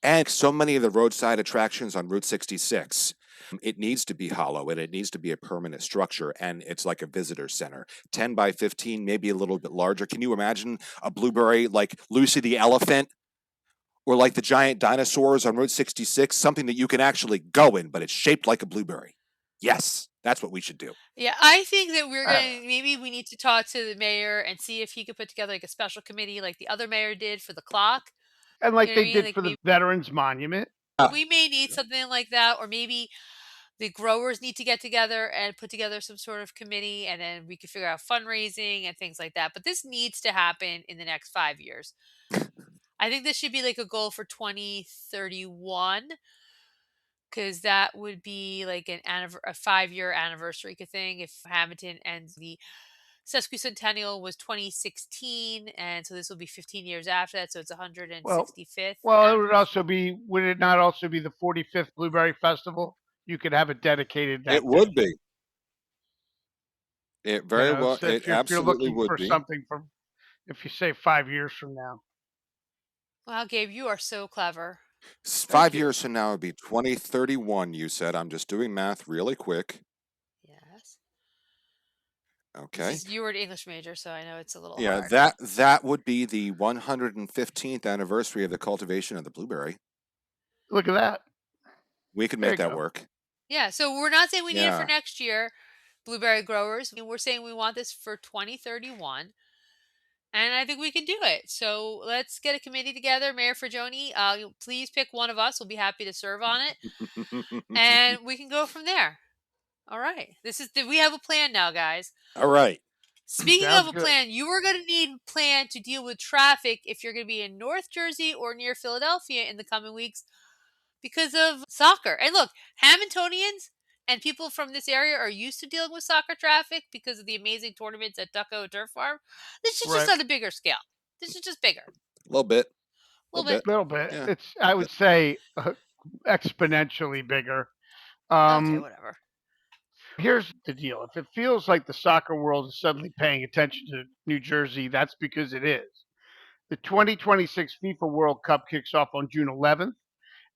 S2: and so many of the roadside attractions on Route 66. It needs to be hollow and it needs to be a permanent structure and it's like a visitor center. 10 by 15, maybe a little bit larger. Can you imagine a blueberry like Lucy the elephant or like the giant dinosaurs on Route 66? Something that you can actually go in, but it's shaped like a blueberry. Yes, that's what we should do.
S1: Yeah, I think that we're
S3: uh,
S1: going to maybe we need to talk to the mayor and see if he could put together like a special committee like the other mayor did for the clock.
S3: and
S1: You
S3: like
S1: know what
S3: they
S1: I mean?
S3: did
S1: Like
S3: for the
S1: maybe
S3: Veterans Monument.
S1: we may need something like that, or maybe the growers need to get together and put together some sort of committee, and then we could figure out fundraising and things like that. But this needs to happen in the next 5 years. I think this should be like a goal for 2031, because that would be like a 5 year anniversary thing if Hammonton ends the sesquicentennial was 2016, and so this will be 15 years after that, so it's
S3: Well,
S1: 165th
S3: well, it would
S1: anniversary.
S3: also be. Would it not also be the 45th Blueberry Festival? You could have it dedicated
S2: It
S3: that day.
S2: would be. It
S3: You
S2: very
S3: know,
S2: well,
S3: so
S2: it
S3: if you're
S2: absolutely
S3: looking
S2: would
S3: for
S2: be.
S3: something from, if you say 5 years from now.
S1: Wow, Gabe, you are so clever.
S3: Thank
S2: 5
S3: you.
S2: years from now would be 2031, you said. I'm just doing math really quick.
S1: Yes.
S2: Okay.
S1: You were an English major, so I know it's a little
S2: Yeah,
S1: hard.
S2: that would be the 115th anniversary of the cultivation of the blueberry.
S3: Look at that.
S2: We could
S3: There
S2: make
S3: you
S2: that
S3: go.
S2: work.
S1: Yeah, so we're not saying we need it for
S2: Yeah.
S1: next year, blueberry growers. I mean, we're saying we want this for 2031, and I think we can do it. So let's get a committee together. Mayor Fragioni, please pick one of us. We'll be happy to serve on it, and we can go from there. All right. We have a plan now, guys.
S2: All right.
S1: Speaking of
S3: Sounds
S1: a
S3: good.
S1: plan, you are going to need a plan to deal with traffic if you're going to be in North Jersey or near Philadelphia in the coming weeks because of soccer. And look, Hammontonians and people from this area are used to dealing with soccer traffic because of the amazing tournaments at Ducko Turf Farm. This is just
S3: Right.
S1: on a bigger scale. This is just bigger.
S2: A little bit.
S1: A little
S2: A
S1: bit.
S2: little
S3: Little
S2: bit.
S3: bit.
S2: Yeah.
S3: It's, I would say, exponentially bigger.
S1: Okay, whatever.
S3: Here's the deal. If it feels like the soccer world is suddenly paying attention to New Jersey, that's because it is. The 2026 FIFA World Cup kicks off on June 11th,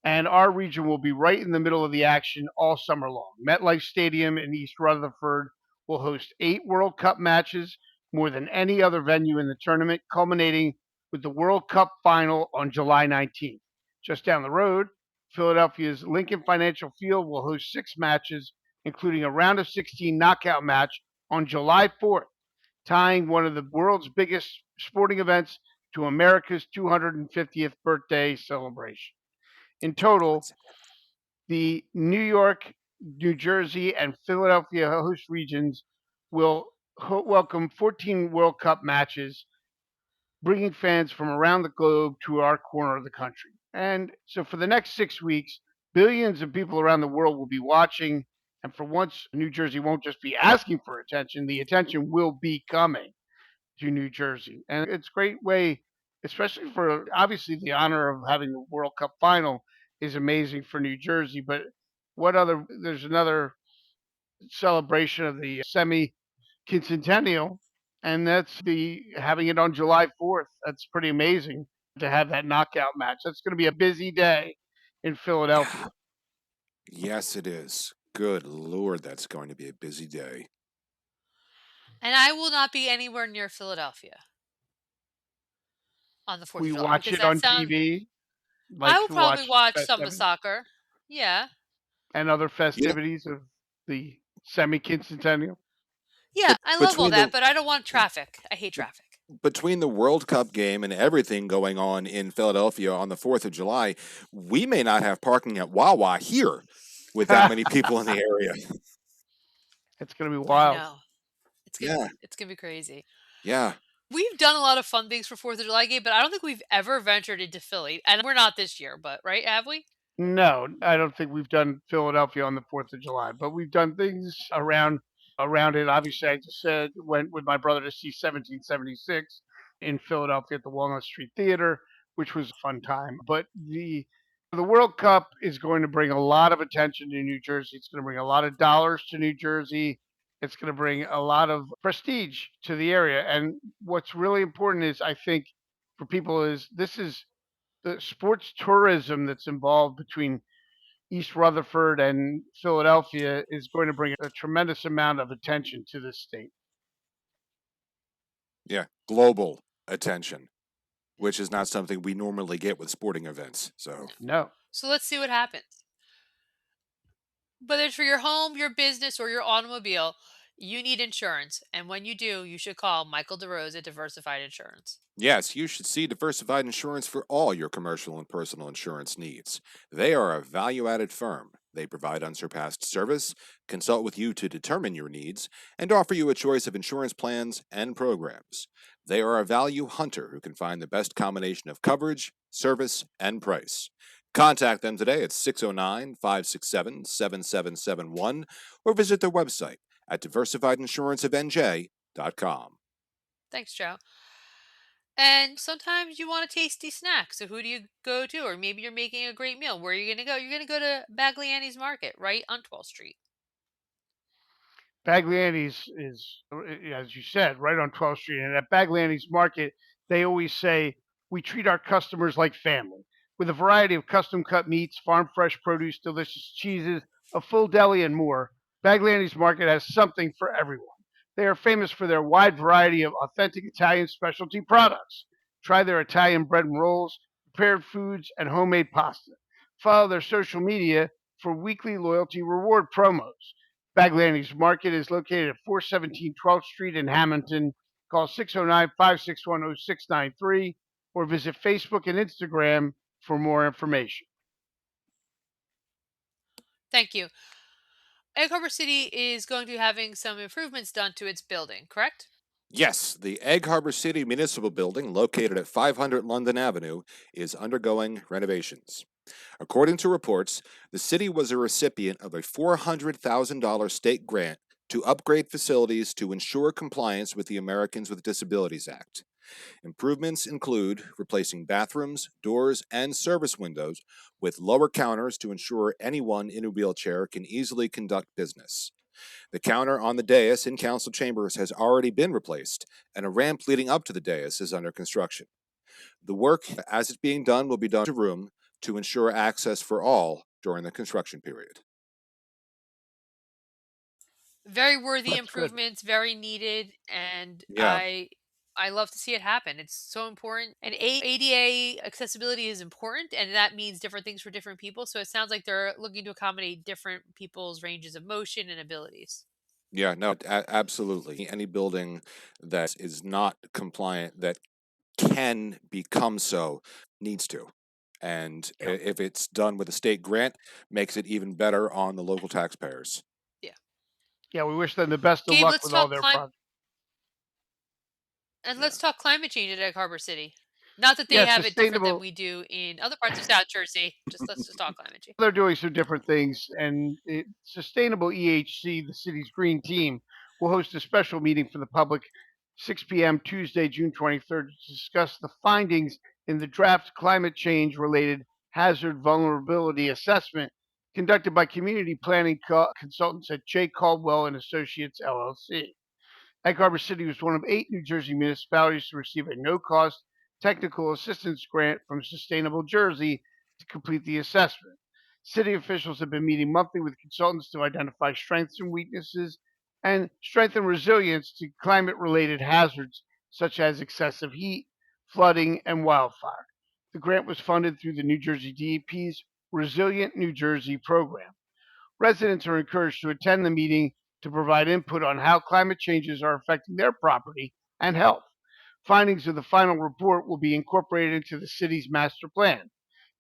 S3: and our region will be right in the middle of the action all summer long. MetLife Stadium in East Rutherford will host 8 World Cup matches, more than any other venue in the tournament, culminating with the World Cup final on July 19th. Just down the road, Philadelphia's Lincoln Financial Field will host 6 matches, including a round of 16 knockout match on July 4th, tying one of the world's biggest sporting events to America's 250th birthday celebration. In total, the New York, New Jersey, and Philadelphia host regions will welcome 14 World Cup matches, bringing fans from around the globe to our corner of the country. And so for the next 6 weeks, billions of people around the world will be watching. And for once, New Jersey won't just be asking for attention, the attention will be coming to New Jersey. And it's a great way, especially for obviously the honor of having the World Cup final is amazing for New Jersey. But there's another celebration of the semi quincentennial, and that's the having it on July 4th. That's pretty amazing to have that knockout match. That's going to be a busy day in Philadelphia.
S2: Yes, it is. Good Lord, that's going to be a busy day.
S1: And I will not be anywhere near Philadelphia on the 4th
S3: We
S1: of July
S3: watch
S1: because
S3: it
S1: that
S3: on
S1: sounds.
S3: TV,
S1: I
S3: like
S1: will
S3: to
S1: probably
S3: watch
S1: watch some of the
S3: festivities
S1: soccer. Yeah.
S3: and other
S2: Yeah,
S3: festivities of the semi quincentennial.
S1: Yeah,
S2: but
S1: I love all
S2: between
S1: that,
S2: the
S1: but I don't want traffic. I hate traffic.
S2: between the World Cup game and everything going on in Philadelphia on the 4th of July, we may not have parking at Wawa here with that many people in the area.
S3: It's going to be
S1: I
S3: wild.
S1: know.
S2: Yeah,
S1: It's gonna be crazy.
S2: yeah.
S1: We've done a lot of fun things for 4th of July game, but I don't think we've ever ventured into Philly. And we're not this year, but right, have we?
S3: No, I don't think we've done Philadelphia on the 4th of July, but we've done things around it. Obviously, I just said went with my brother to see 1776 in Philadelphia at the Walnut Street Theater, which was a fun time. But the World Cup is going to bring a lot of attention to New Jersey. It's going to bring a lot of dollars to New Jersey. It's going to bring a lot of prestige to the area. And what's really important is, I think, for people is this is the sports tourism that's involved between East Rutherford and Philadelphia is going to bring a tremendous amount of attention to this state.
S2: Yeah, global attention, which is not something we normally get with sporting events. So,
S3: No.
S1: So let's see what happens. Whether it's for your home, your business, or your automobile, you need insurance. And when you do, you should call Michael DeRose at Diversified Insurance.
S2: yes, you should see Diversified Insurance for all your commercial and personal insurance needs. They are a value added firm. They provide unsurpassed service, consult with you to determine your needs, and offer you a choice of insurance plans and programs. They are a value hunter who can find the best combination of coverage, service, and price. Contact them today at 609 567 7771 or visit their website at diversifiedinsuranceofnj.com.
S1: Thanks, Joe. And sometimes you want a tasty snack. So who do you go to? Or maybe you're making a great meal. Where are you going to go? You're going to go to Bagliani's Market, right on 12th Street.
S3: Bagliani's is, as you said, right on 12th Street. And at Bagliani's Market, they always say, we treat our customers like family. With a variety of custom cut meats, farm fresh produce, delicious cheeses, a full deli, and more, Bagliani's Market has something for everyone. They are famous for their wide variety of authentic Italian specialty products. Try their Italian bread and rolls, prepared foods, and homemade pasta. Follow their social media for weekly loyalty reward promos. Bagliani's Market is located at 417 12th Street in Hammonton. Call 609 561 0693 or visit Facebook and Instagram for more information.
S1: Thank you. Egg Harbor City is going to be having some improvements done to its building, correct?
S2: Yes, the Egg Harbor City Municipal Building, located at 500 London Avenue, is undergoing renovations. According to reports, the city was a recipient of a $400,000 state grant to upgrade facilities to ensure compliance with the Americans with Disabilities Act. Improvements include replacing bathrooms, doors, and service windows with lower counters to ensure anyone in a wheelchair can easily conduct business. The counter on the dais in council chambers has already been replaced, and a ramp leading up to the dais is under construction. The work, as it's being done, will be done to room to ensure access for all during the construction period.
S1: Very worthy
S3: That's good.
S1: improvements, very needed, and
S2: Yeah,
S1: I love to see it happen. It's so important. And ADA accessibility is important, and that means different things for different people. So it sounds like they're looking to accommodate different people's ranges of motion and abilities.
S2: yeah, no, absolutely. Any building that is not compliant, that can become so, needs to. And
S3: Yeah.
S2: if it's done with a state grant, makes it even better on the local taxpayers.
S1: Yeah.
S3: Yeah, we wish them the best of
S1: Gabe,
S3: luck
S1: let's
S3: with all
S1: talk
S3: their
S1: climate
S3: projects.
S1: and
S2: Yeah.
S1: let's talk climate change at Egg Harbor City. Not that they
S3: Yeah,
S1: have it different than
S3: sustainable.
S1: we do in other parts of South Jersey. Let's just talk climate change.
S3: They're doing some different things, and Sustainable EHC, the city's green team, will host a special meeting for the public 6 p.m. Tuesday, June 23rd, to discuss the findings in the draft climate change related hazard vulnerability assessment conducted by community planning consultants at J. Caldwell and Associates LLC. Egg Harbor City was one of 8 New Jersey municipalities to receive a no-cost technical assistance grant from Sustainable Jersey to complete the assessment. City officials have been meeting monthly with consultants to identify strengths and weaknesses and strengthen resilience to climate-related hazards such as excessive heat, flooding, and wildfire. The grant was funded through the New Jersey DEP's Resilient New Jersey program. Residents are encouraged to attend the meeting to provide input on how climate changes are affecting their property and health. Findings of the final report will be incorporated into the city's master plan.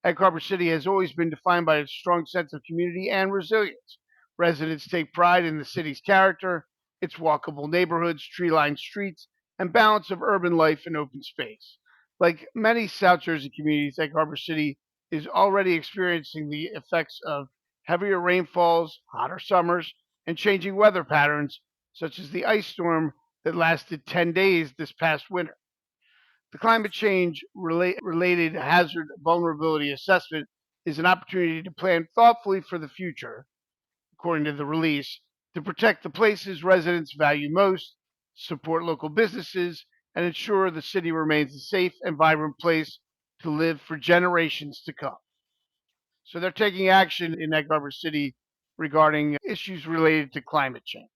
S3: Egg Harbor City has always been defined by its strong sense of community and resilience. Residents take pride in the city's character, its walkable neighborhoods, tree lined streets, and balance of urban life and open space. Like many South Jersey communities, Egg Harbor City is already experiencing the effects of heavier rainfalls, hotter summers, and changing weather patterns, such as the ice storm that lasted 10 days this past winter. The climate change related hazard vulnerability assessment is an opportunity to plan thoughtfully for the future, according to the release, to protect the places residents value most, support local businesses, and ensure the city remains a safe and vibrant place to live for generations to come. So they're taking action in Egg Harbor City regarding issues related to climate change.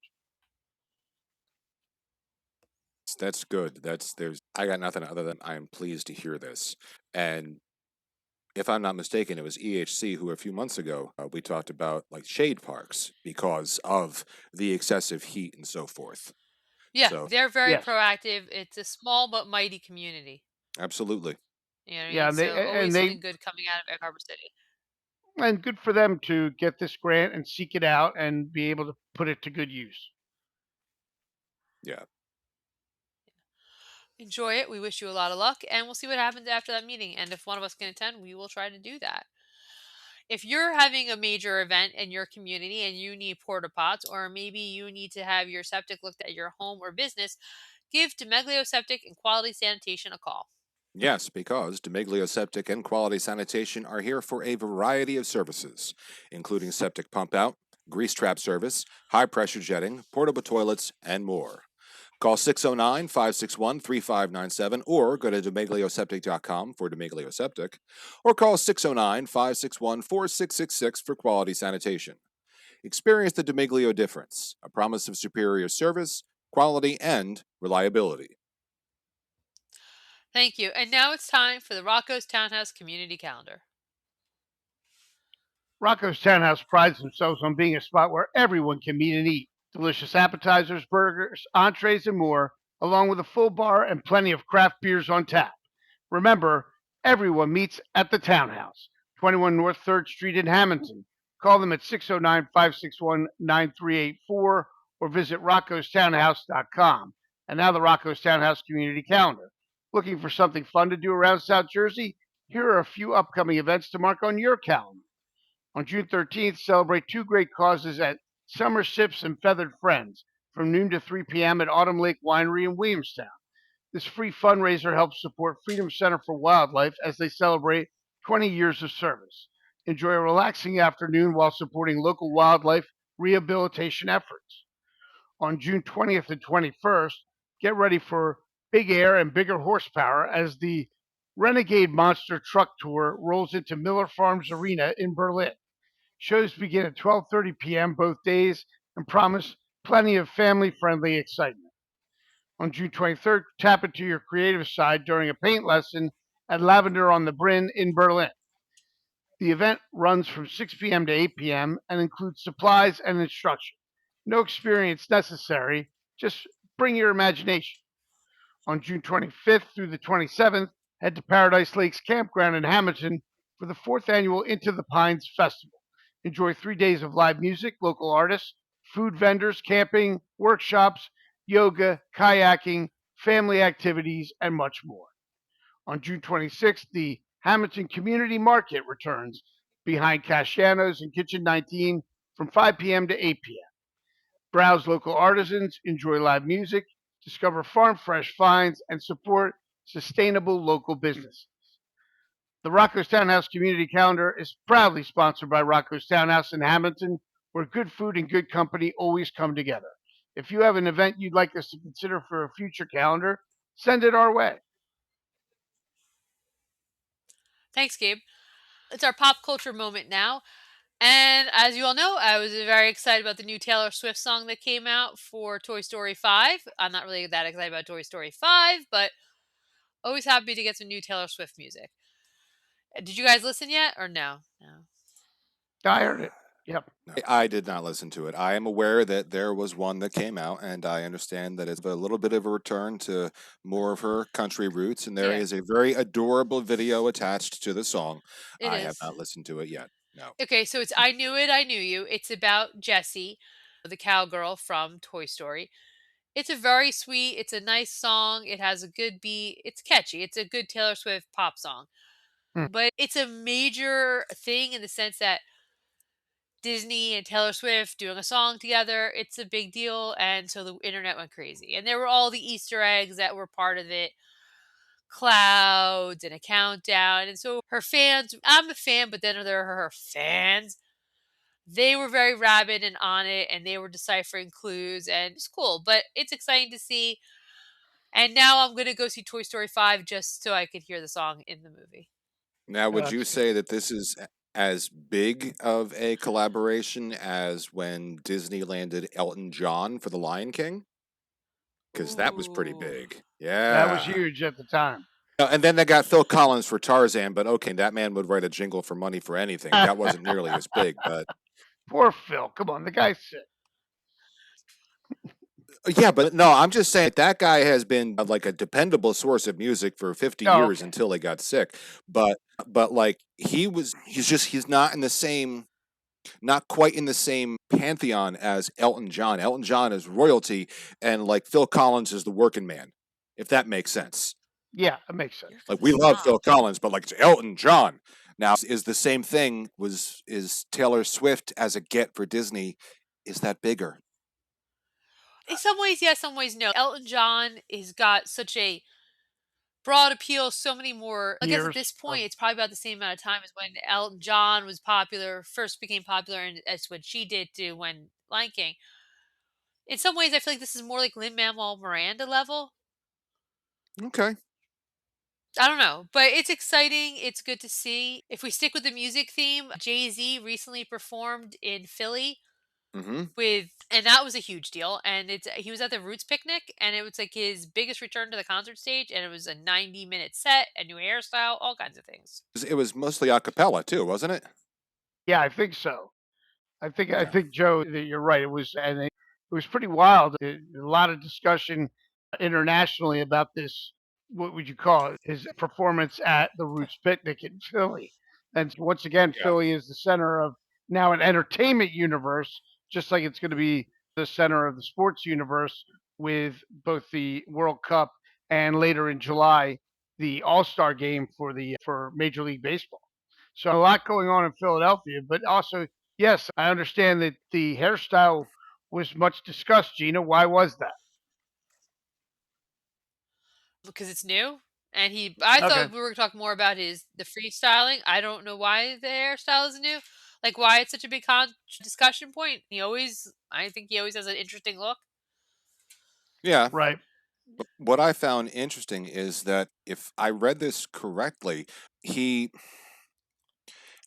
S2: That's good. I got nothing other than I am pleased to hear this. And if I'm not mistaken, it was EHC who a few months ago we talked about like shade parks because of the excessive heat and so forth.
S1: Yeah,
S2: So
S1: they're very
S3: Yes.
S1: proactive. It's a small but mighty community.
S2: absolutely.
S1: You know what I
S3: Yeah,
S1: mean?
S3: and they
S1: So always
S3: and they
S1: something good coming out of Egg Harbor City.
S3: and good for them to get this grant and seek it out and be able to put it to good use.
S2: Yeah.
S1: Enjoy it. We wish you a lot of luck, and we'll see what happens after that meeting. And if one of us can attend, we will try to do that. If you're having a major event in your community and you need porta pots, or maybe you need to have your septic looked at your home or business, give Demeglio Septic and Quality Sanitation a call.
S2: Yes, because Domiglio Septic and Quality Sanitation are here for a variety of services, including septic pump out, grease trap service, high pressure jetting, portable toilets, and more. Call 609 561 3597 or go to DeMaglioSeptic.com for Demeglio Septic, or call 609 561 4666 for quality sanitation. Experience the Demeglio difference, a promise of superior service, quality, and reliability.
S1: Thank you. And now it's time for the Rocco's Townhouse Community Calendar.
S3: Rocco's Townhouse prides themselves on being a spot where everyone can meet and eat. Delicious appetizers, burgers, entrees, and more, along with a full bar and plenty of craft beers on tap. Remember, everyone meets at the Townhouse, 21 North 3rd Street in Hammonton. Call them at 609 561 9384 or visit roccostownhouse.com. And now the Rocco's Townhouse Community Calendar. Looking for something fun to do around South Jersey? Here are a few upcoming events to mark on your calendar. On June 13th, celebrate 2 great causes at Summer Sips and Feathered Friends from noon to 3 p.m. at Autumn Lake Winery in Williamstown. This free fundraiser helps support Freedom Center for Wildlife as they celebrate 20 years of service. Enjoy a relaxing afternoon while supporting local wildlife rehabilitation efforts. On June 20th and 21st, get ready for big air and bigger horsepower as the Renegade Monster Truck Tour rolls into Miller Farms Arena in Berlin. Shows begin at 12:30 p.m. both days and promise plenty of family-friendly excitement. On June 23rd, tap into your creative side during a paint lesson at Lavender on the Bryn in Berlin. The event runs from 6 p.m. to 8 p.m. and includes supplies and instruction. No experience necessary, just bring your imagination. On June 25th through the 27th, head to Paradise Lakes Campground in Hammonton for the fourth annual Into the Pines Festival. Enjoy 3 days of live music, local artists, food vendors, camping, workshops, yoga, kayaking, family activities, and much more. On June 26th, the Hammonton Community Market returns behind Casciano's and Kitchen 19 from 5 p.m. to 8 p.m. Browse local artisans, enjoy live music, discover farm fresh finds, and support sustainable local businesses. The Rocco's Townhouse Community Calendar is proudly sponsored by Rocco's Townhouse in Hammonton, where good food and good company always come together. If you have an event you'd like us to consider for a future calendar, send it our way.
S1: Thanks, Gabe. It's our pop culture moment now. And as you all know, I was very excited about the new Taylor Swift song that came out for Toy Story 5. I'm not really that excited about Toy Story 5, but always happy to get some new Taylor Swift music. Did you guys listen yet or no? No.
S3: I heard it. Yep.
S2: I did not listen to it. I am aware that there was one that came out, and I understand that it's a little bit of a return to more of her country roots, and there
S1: Yeah.
S2: is a very adorable video attached to the song.
S1: It
S2: I have
S1: is.
S2: not listened to it yet. No.
S1: Okay, so it's I Knew It, I Knew You. It's about Jessie, the cowgirl from Toy Story. It's a very sweet, it's a nice song. It has a good beat. It's catchy. It's a good Taylor Swift pop song.
S3: Hmm.
S1: But it's a major thing in the sense that Disney and Taylor Swift doing a song together, it's a big deal. And so the internet went crazy. And there were all the Easter eggs that were part of it, clouds and a countdown. And so her fans, I'm a fan, but then there are her fans. They were very rabid and on it, and they were deciphering clues, and it's cool. But it's exciting to see. And now I'm going to go see Toy Story 5 just so I could hear the song in the movie.
S2: Now,
S3: Oh,
S2: would you
S3: that's good.
S2: say that this is as big of a collaboration as when Disney landed Elton John for The Lion King? Because that was pretty
S1: Ooh.
S2: big.
S3: That was
S2: Yeah.
S3: huge at the time.
S2: And then they got Phil Collins for Tarzan, but okay, that man would write a jingle for money for anything. That wasn't nearly as big, but
S3: Poor Phil. Come on, the guy's sick.
S2: yeah, but no, I'm just saying that guy has been like a dependable source of music for 50
S3: Oh,
S2: years
S3: okay.
S2: until he got sick. But like he's not in the same, not quite in the same pantheon as Elton John. Elton John is royalty, and like Phil Collins is the working man, if that makes sense.
S3: Yeah, it makes sense.
S1: You're
S2: Like
S1: gonna
S2: we love
S1: stop.
S2: Phil Collins, but like it's Elton John. Now is the same thing is Taylor Swift as a get for Disney? Is that bigger?
S1: In some ways, yes, some ways, no. Elton John has got such a broad appeal, so many more. I guess at
S3: Years
S1: this
S3: of
S1: point, it's probably about the same amount of time as when Elton John was popular, first became popular, and as what she did to when Lion King. In some ways, I feel like this is more like Lin Manuel Miranda level.
S2: Okay.
S1: I don't know, but it's exciting. It's good to see. If we stick with the music theme, Jay-Z recently performed in Philly
S2: Mm-hmm.
S1: and that was a huge deal. And he was at the Roots picnic, and it was like his biggest return to the concert stage, and it was a 90-minute set, a new hairstyle, all kinds of things.
S2: It was mostly a cappella too, wasn't it?
S3: Yeah, I think so. I
S2: Yeah.
S3: think Joe that you're right. It was pretty wild. A lot of discussion internationally about this. What would you call it? His performance at the Roots Picnic in Philly, and once again,
S2: Yeah.
S3: Philly is the center of now an entertainment universe, just like it's going to be the center of the sports universe with both the World Cup and later in July the All Star Game for Major League Baseball. So a lot going on in Philadelphia, but also yes, I understand that the hairstyle was much discussed, Gina. Why was that?
S1: Because it's new. And I
S3: Okay.
S1: thought we were going to talk more about the freestyling. I don't know why the hairstyle is new. Like why it's such a big discussion point. I think he always has an interesting look.
S2: Yeah.
S3: Right.
S2: What I found interesting is that if I read this correctly, he,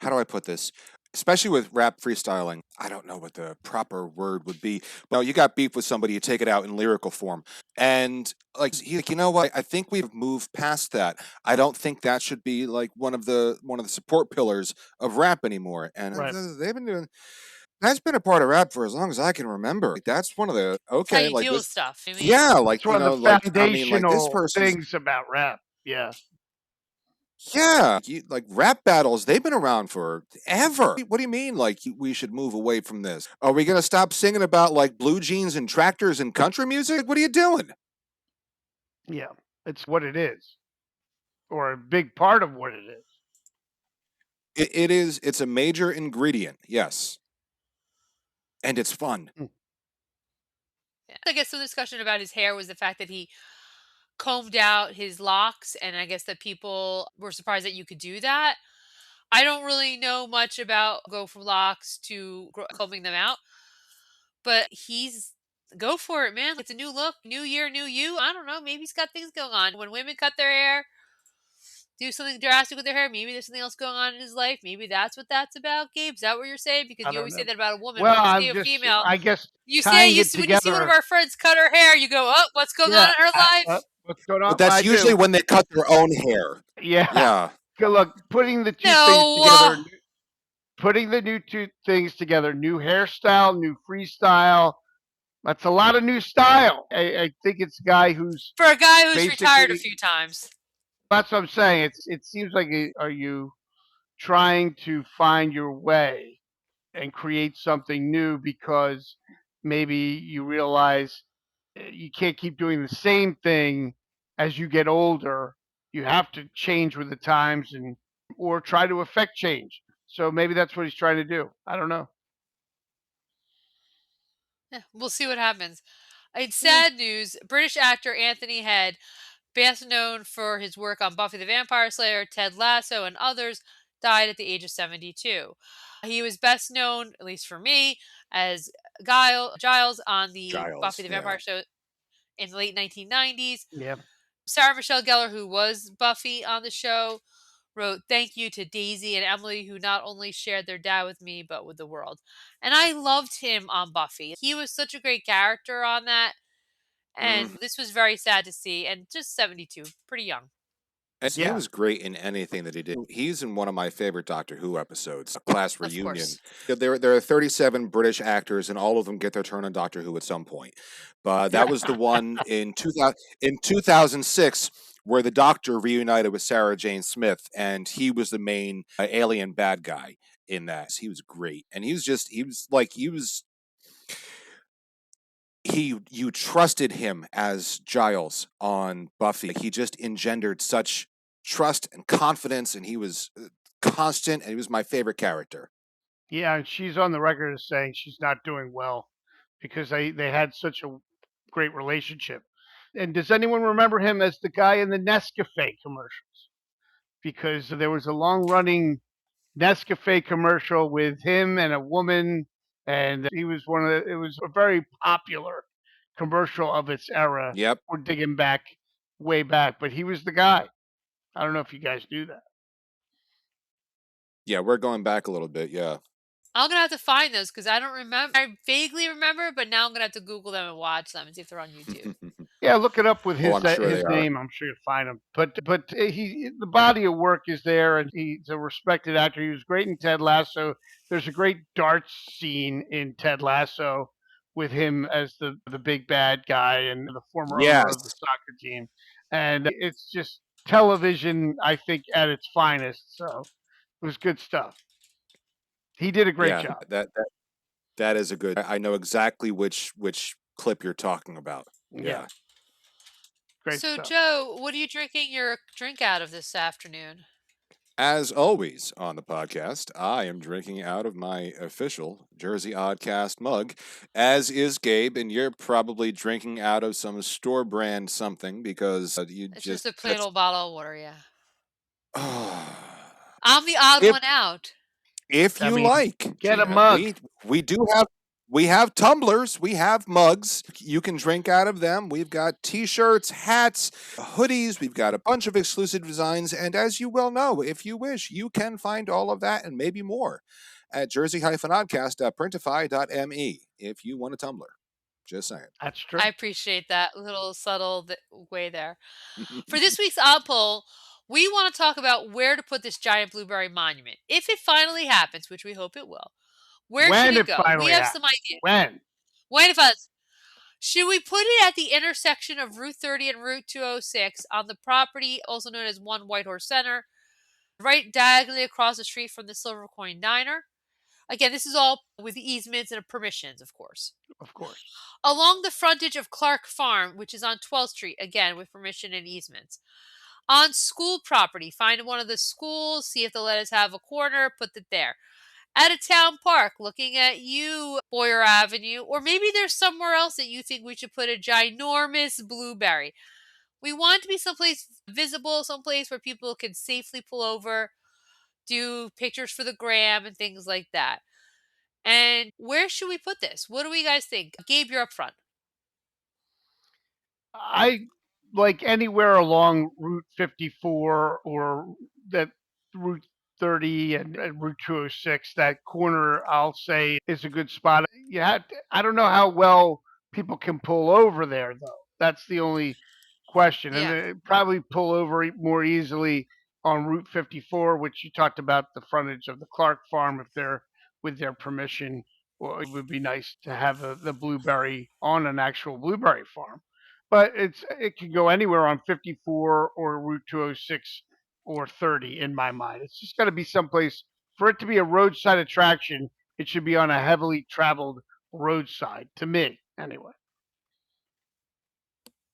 S2: how do I put this? Especially with rap freestyling, I don't know what the proper word would be. But you got beef with somebody, you take it out in lyrical form. And like he's like, you know what? I think we've moved past that. I don't think that should be like one of the support pillars of rap anymore. And
S3: Right.
S2: they've been doing that's been a part of rap for as long as I can remember. Like, that's one of the
S1: It's how
S2: okay,
S1: you
S2: like
S1: deal with
S2: this.
S1: stuff. I mean,
S2: Yeah, like
S3: It's one of the
S2: like I mean, like this
S3: foundational
S2: person's
S3: things about rap. Yeah.
S2: yeah, like rap battles, they've been around forever. What do you mean? Like we should move away from this? Are we gonna stop singing about like blue jeans and tractors and country music? What are you doing?
S3: Yeah. It's what it is, or a big part of what it is.
S2: It is. It's a major ingredient. Yes, and it's fun.
S3: Mm.
S1: yeah. I guess the discussion about his hair was the fact that he combed out his locks, and I guess that people were surprised that you could do that. I don't really know much about go from locks to combing them out, but he's go for it, man. It's a new look, new year, new you. I don't know. Maybe he's got things going on. When women cut their hair, do something drastic with their hair, maybe there's something else going on in his life. Maybe that's what that's about, Gabe. Is that what you're saying? Because
S3: I
S1: you
S3: don't
S1: always say
S3: know.
S1: that about a woman.
S3: Well,
S1: When you see
S3: I'm
S1: a
S3: just,
S1: female,
S3: I guess,
S1: you say
S3: tying it
S1: when you see one of
S3: together.
S1: our friends cut her hair, you go, "Oh, what's going on
S3: Yeah.
S1: in her life?"
S3: What's going
S2: But
S3: on?
S2: that's
S3: I
S2: usually
S3: do.
S2: when they cut their own hair.
S3: Yeah.
S2: Yeah.
S3: Good luck putting the two things
S1: No.
S3: together. Putting the new two things together. New hairstyle, new freestyle. That's a lot of new style. I think it's a guy who's
S1: For a guy who's retired a
S3: basically.
S1: few times.
S3: That's what I'm saying. It seems like are you trying to find your way and create something new because maybe you realize you can't keep doing the same thing as you get older. You have to change with the times and or try to affect change. So maybe that's what he's trying to do. I don't know.
S1: Yeah, we'll see what happens. In
S3: Yeah.
S1: sad news, British actor Anthony Head, best known for his work on Buffy the Vampire Slayer, Ted Lasso, and others, died at the age of 72. He was best known, at least for me, as Giles on the Buffy
S2: Giles.
S1: the
S2: Yeah.
S1: Vampire show in the late 1990s.
S3: Yeah.
S1: Sarah Michelle Gellar, who was Buffy on the show, wrote, "Thank you to Daisy and Emily, who not only shared their dad with me, but with the world." And I loved him on Buffy. He was such a great character on that.
S2: Mhm.
S1: And this was very sad to see. And just 72, pretty young.
S2: And he
S3: Yeah.
S2: was great in anything that he did. He's in one of my favorite Doctor Who episodes, Class
S1: Of
S2: Reunion.
S1: course.
S2: There are 37 British actors, and all of them get their turn on Doctor Who at some point. But that was the one in 2006 where the Doctor reunited with Sarah Jane Smith, and he was the main alien bad guy in that. He was great, and you trusted him as Giles on Buffy. He just engendered such trust and confidence, and he was constant, and he was my favorite character.
S3: Yeah, and she's on the record as saying she's not doing well because they had such a great relationship. And does anyone remember him as the guy in the Nescafe commercials? Because there was a long running Nescafe commercial with him and a woman, and he was one of the, it was a very popular commercial of its era.
S2: Yep.
S3: We're digging back way back, but he was the guy. I don't know if you guys do that.
S2: Yeah, we're going back a little bit. Yeah.
S1: I'm going to have to find those because I don't remember. I vaguely remember, but now I'm going to have to Google them and watch them and see if they're on YouTube.
S3: Yeah, look it up with
S2: Oh, I'm sure they
S3: his
S2: are.
S3: name. I'm sure you'll find him. But he the body of work is there, and he's a respected actor. He was great in Ted Lasso. There's a great darts scene in Ted Lasso with him as the big bad guy and the former owner of the
S2: Yes.
S3: soccer team, and it's just television, I think, at its finest. So it was good stuff. He did a great
S2: Yeah.
S3: job.
S2: That is a good. I know exactly which clip you're talking about.
S3: Yeah,
S2: Yeah.
S3: great
S1: So,
S3: stuff.
S1: Joe, what are you drinking your drink out of this afternoon?
S2: As always on the podcast, I am drinking out of my official Jersey Oddcast mug, as is Gabe, and you're probably drinking out of some store brand something because you
S1: It's
S2: just
S1: just a plain
S2: that's
S1: old bottle of water, yeah.
S2: oh,
S1: I'm the odd
S2: if
S1: one out.
S2: If
S3: I
S2: you
S3: mean,
S2: like,
S3: get a
S2: Gina,
S3: mug.
S2: we have tumblers, we have mugs. You can drink out of them. We've got t-shirts, hats, hoodies. We've got a bunch of exclusive designs, and as you well know, if you wish, you can find all of that and maybe more at jersey-oddcast.printify.me if you want a tumbler. Just saying.
S3: That's
S1: I
S3: true.
S1: appreciate that little subtle way there. For this week's odd poll, we want to talk about where to put this giant blueberry monument. If it finally happens, which we hope it will, where should
S3: When
S1: it
S3: it
S1: go? We
S3: finally
S1: have
S3: happens.
S1: some ideas.
S3: When?
S1: When if us should we put it at the intersection of Route 30 and Route 206 on the property, also known as One White Horse Center, right diagonally across the street from the Silver Coin Diner? Again, this is all with easements and permissions, of course.
S3: Of course.
S1: Along the frontage of Clark Farm, which is on 12th Street, again with permission and easements. On school property, find one of the schools, see if they'll let us have a corner, put it there. At a town park, looking at you, Boyer Avenue, or maybe there's somewhere else that you think we should put a ginormous blueberry. We want it to be someplace visible, someplace where people can safely pull over, do pictures for the gram and things like that. And where should we put this? What do we guys think? Gabe, you're up front.
S3: I like anywhere along Route 54 or that Route 30 and Route 206. That corner, I'll say, is a good spot. I don't know how well people can pull over there, though. That's the only question. And
S1: Yeah.
S3: they probably pull over more easily on Route 54, which you talked about the frontage of the Clark Farm if they're with their permission. Well, it would be nice to have the blueberry on an actual blueberry farm, but it can go anywhere on 54 or Route 206 or 30 in my mind. It's just got to be someplace for it to be a roadside attraction. It should be on a heavily traveled roadside to me anyway.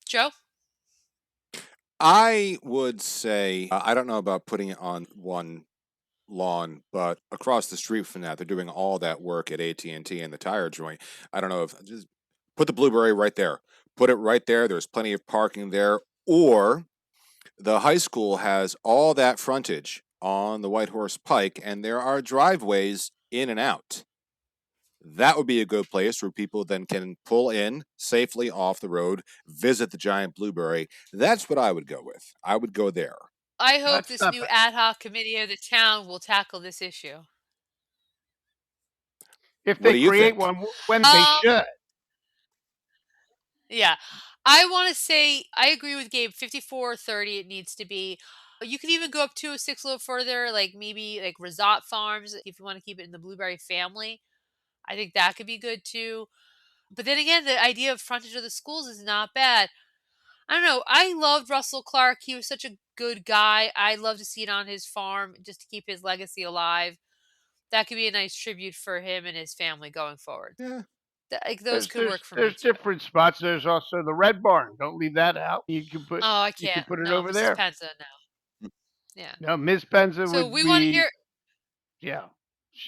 S1: Joe?
S2: I would say I don't know about putting it on one lawn, but across the street from that, they're doing all that work at AT&T and the tire joint. I don't know if just put the blueberry right there. Put it right there. There's plenty of parking there. Or the high school has all that frontage on the White Horse Pike, and there are driveways in and out. That would be a good place where people then can pull in safely off the road, visit the giant blueberry. That's what I would go with. I would go there.
S1: I hope
S3: That's
S1: this
S3: not
S1: new
S3: bad.
S1: ad hoc committee of the town will tackle this issue.
S3: If
S2: What
S3: they
S2: do you
S3: create
S2: think?
S3: one, when they
S1: Um,
S3: should.
S1: yeah. I want to say I agree with Gabe. 54 or 30 it needs to be. You can even go up 206 a little further, like maybe like Resort Farms if you want to keep it in the blueberry family. I think that could be good too. But then again, the idea of frontage of the schools is not bad. I don't know. I loved Russell Clark. He was such a good guy. I'd love to see it on his farm just to keep his legacy alive. That could be a nice tribute for him and his family going forward.
S2: Yeah.
S1: Like those
S3: There's
S1: could
S3: there's
S1: work for me
S3: there's
S1: too.
S3: different spots. There's also the Red Barn. Don't leave that out.
S1: Oh, I
S3: You can
S1: can't.
S3: put it
S1: No,
S3: over
S1: Mrs.
S3: there.
S1: Penza, no. Yeah.
S3: No, Ms. Penza
S1: So
S3: would
S1: we want to
S3: be,
S1: hear
S3: yeah.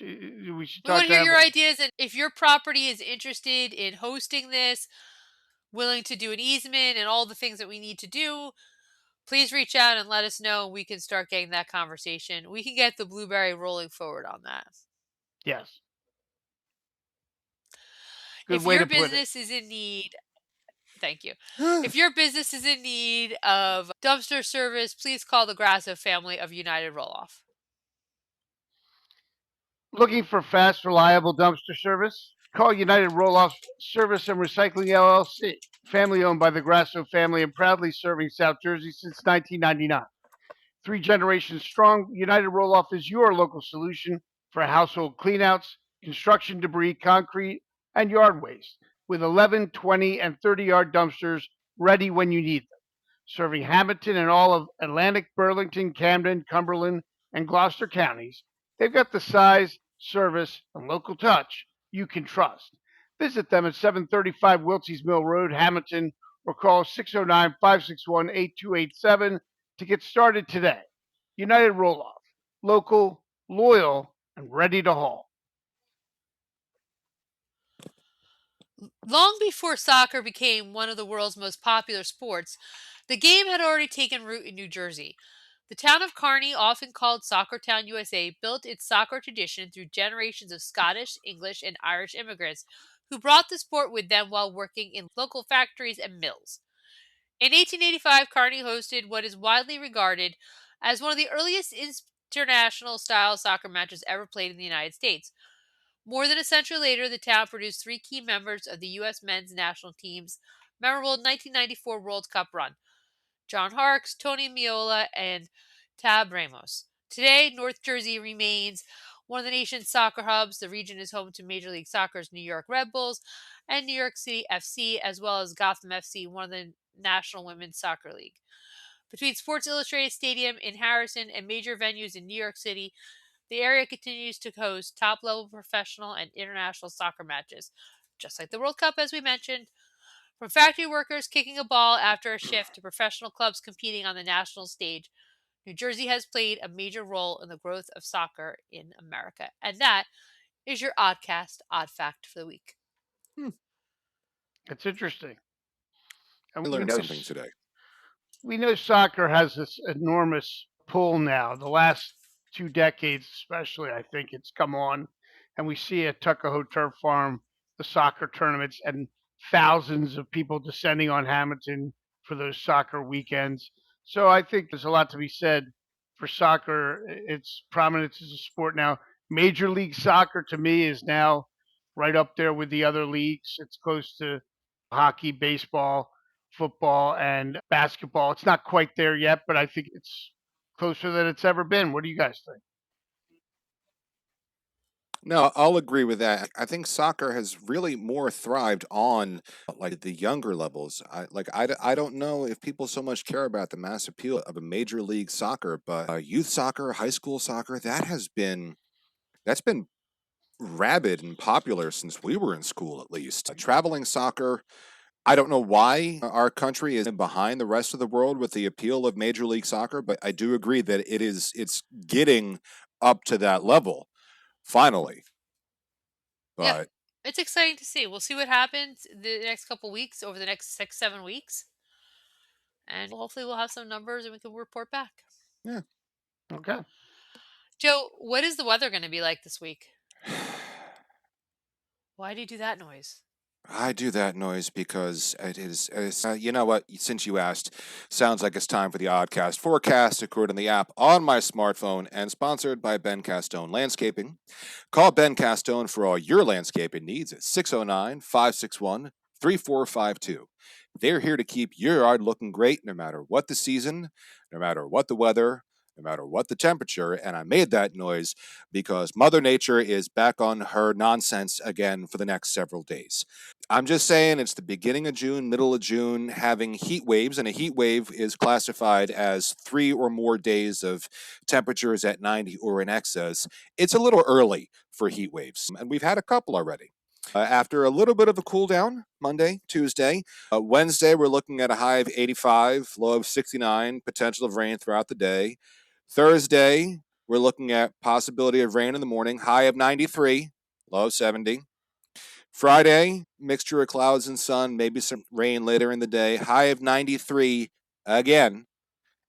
S3: We should
S1: we want
S3: talk
S1: to
S3: to
S1: hear
S3: have
S1: your
S3: her.
S1: ideas, and if your property is interested in hosting this, willing to do an easement and all the things that we need to do, please reach out and let us know. We can start getting that conversation. We can get the blueberry rolling forward on that.
S3: Yes, good
S1: If
S3: way
S1: your
S3: to put it.
S1: business is in need, thank you. If your business is in need of dumpster service, please call the Grasso family of United Roll Off.
S3: Looking for fast, reliable dumpster service? Call United Roll-Off Service and Recycling LLC, family owned by the Grasso family and proudly serving South Jersey since 1999. 3 generations strong, United Roll-Off is your local solution for household cleanouts, construction debris, concrete, and yard waste, with 11, 20, and 30-yard dumpsters ready when you need them, serving Hammonton and all of Atlantic, Burlington, Camden, Cumberland, and Gloucester counties. They've got the size, service, and local touch you can trust. Visit them at 735 Wiltsey's Mill Road, Hammonton, or call 609 561 8287 to get started today. United Roll Off, local, loyal, and ready to haul.
S1: Long before soccer became one of the world's most popular sports, the game had already taken root in New Jersey. The town of Kearney, often called Soccer Town, USA, built its soccer tradition through generations of Scottish, English, and Irish immigrants who brought the sport with them while working in local factories and mills. In 1885, Kearney hosted what is widely regarded as one of the earliest international style soccer matches ever played in the United States. More than a century later, the town produced three key members of the U.S. men's national team's memorable 1994 World Cup run: John Harkes, Tony Meola, and Tab Ramos. Today, North Jersey remains one of the nation's soccer hubs. The region is home to Major League Soccer's New York Red Bulls and New York City FC, as well as Gotham FC, one of the National Women's Soccer League. Between Sports Illustrated Stadium in Harrison and major venues in New York City, the area continues to host top-level professional and international soccer matches, just like the World Cup, as we mentioned. From factory workers kicking a ball after a shift to professional clubs competing on the national stage, New Jersey has played a major role in the growth of soccer in America. And that is your Oddcast Odd Fact for the week.
S3: It's interesting. And
S2: I learned something today.
S3: We know soccer has this enormous pull now. The last 2 decades, especially, I think it's come on, and we see at Tuckahoe Turf Farm the soccer tournaments and thousands of people descending on Hammonton for those soccer weekends. So I think there's a lot to be said for soccer. Its prominence as a sport now. Major League Soccer to me is now right up there with the other leagues. It's close to hockey, baseball, football, and basketball. It's not quite there yet, but I think it's closer than it's ever been. What do you guys think?
S2: No, I'll agree with that. I think soccer has really more thrived on like the younger levels. I don't know if people so much care about the mass appeal of a major league soccer, but youth soccer, high school soccer, that's been rabid and popular since we were in school, at least. Traveling soccer, I don't know why our country is behind the rest of the world with the appeal of Major League Soccer, but I do agree that it's getting up to that level finally. But
S1: Yeah, it's exciting to see. We'll see what happens the next couple weeks, over the next 6-7 weeks. And hopefully we'll have some numbers and we can report back.
S2: yeah.
S3: Okay.
S1: Joe, what is the weather going to be like this week? Why do you do that noise?
S2: I do that noise because you know what? Since you asked, sounds like it's time for the Oddcast forecast, according to the app on my smartphone and sponsored by Ben Castone Landscaping. Call Ben Castone for all your landscaping needs at 609-561-3452. They're here to keep your yard looking great no matter what the season, no matter what the weather, no matter what the temperature. And I made that noise because Mother Nature is back on her nonsense again for the next several days. I'm just saying it's the beginning of June, middle of June, having heat waves, and a heat wave is classified as 3 or more days of temperatures at 90 or in excess. It's a little early for heat waves, and we've had a couple already. After a little bit of a cool down, Monday, Tuesday, Wednesday, we're looking at a high of 85, low of 69, potential of rain throughout the day. Thursday, we're looking at possibility of rain in the morning, high of 93, low of 70. Friday, mixture of clouds and sun, maybe some rain later in the day, high of 93 again,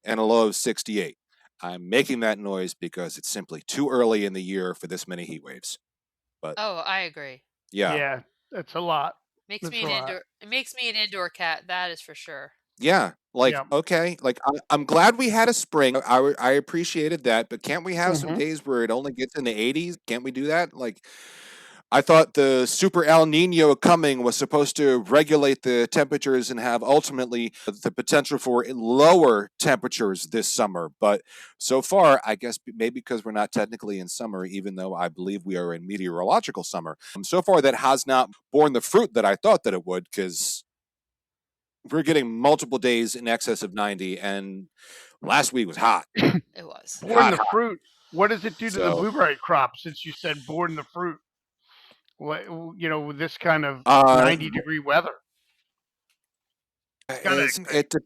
S2: and a low of 68. I'm making that noise because it's simply too early in the year for this many heat waves. But
S1: I agree.
S3: Yeah, that's a lot.
S1: Makes
S3: That's
S1: me
S3: a
S1: an
S3: lot.
S1: indoor. It makes me an indoor cat. That is for sure.
S2: yeah,
S3: Yeah.
S2: okay, I'm glad we had a spring. I appreciated that, but can't we have some
S3: Mhm.
S2: days where it only gets in the 80s? Can't we do that? I thought the Super El Nino coming was supposed to regulate the temperatures and have ultimately the potential for lower temperatures this summer. But so far, I guess maybe because we're not technically in summer, even though I believe we are in meteorological summer, so far that has not borne the fruit that I thought that it would, because we're getting multiple days in excess of 90, and last week was hot.
S1: It was.
S3: Born the
S2: Hot.
S3: fruit. What does it do to the
S2: So,
S3: blueberry crop since you said born the fruit? What, with this kind of
S2: uh,
S3: 90-degree weather? It's kind of exciting.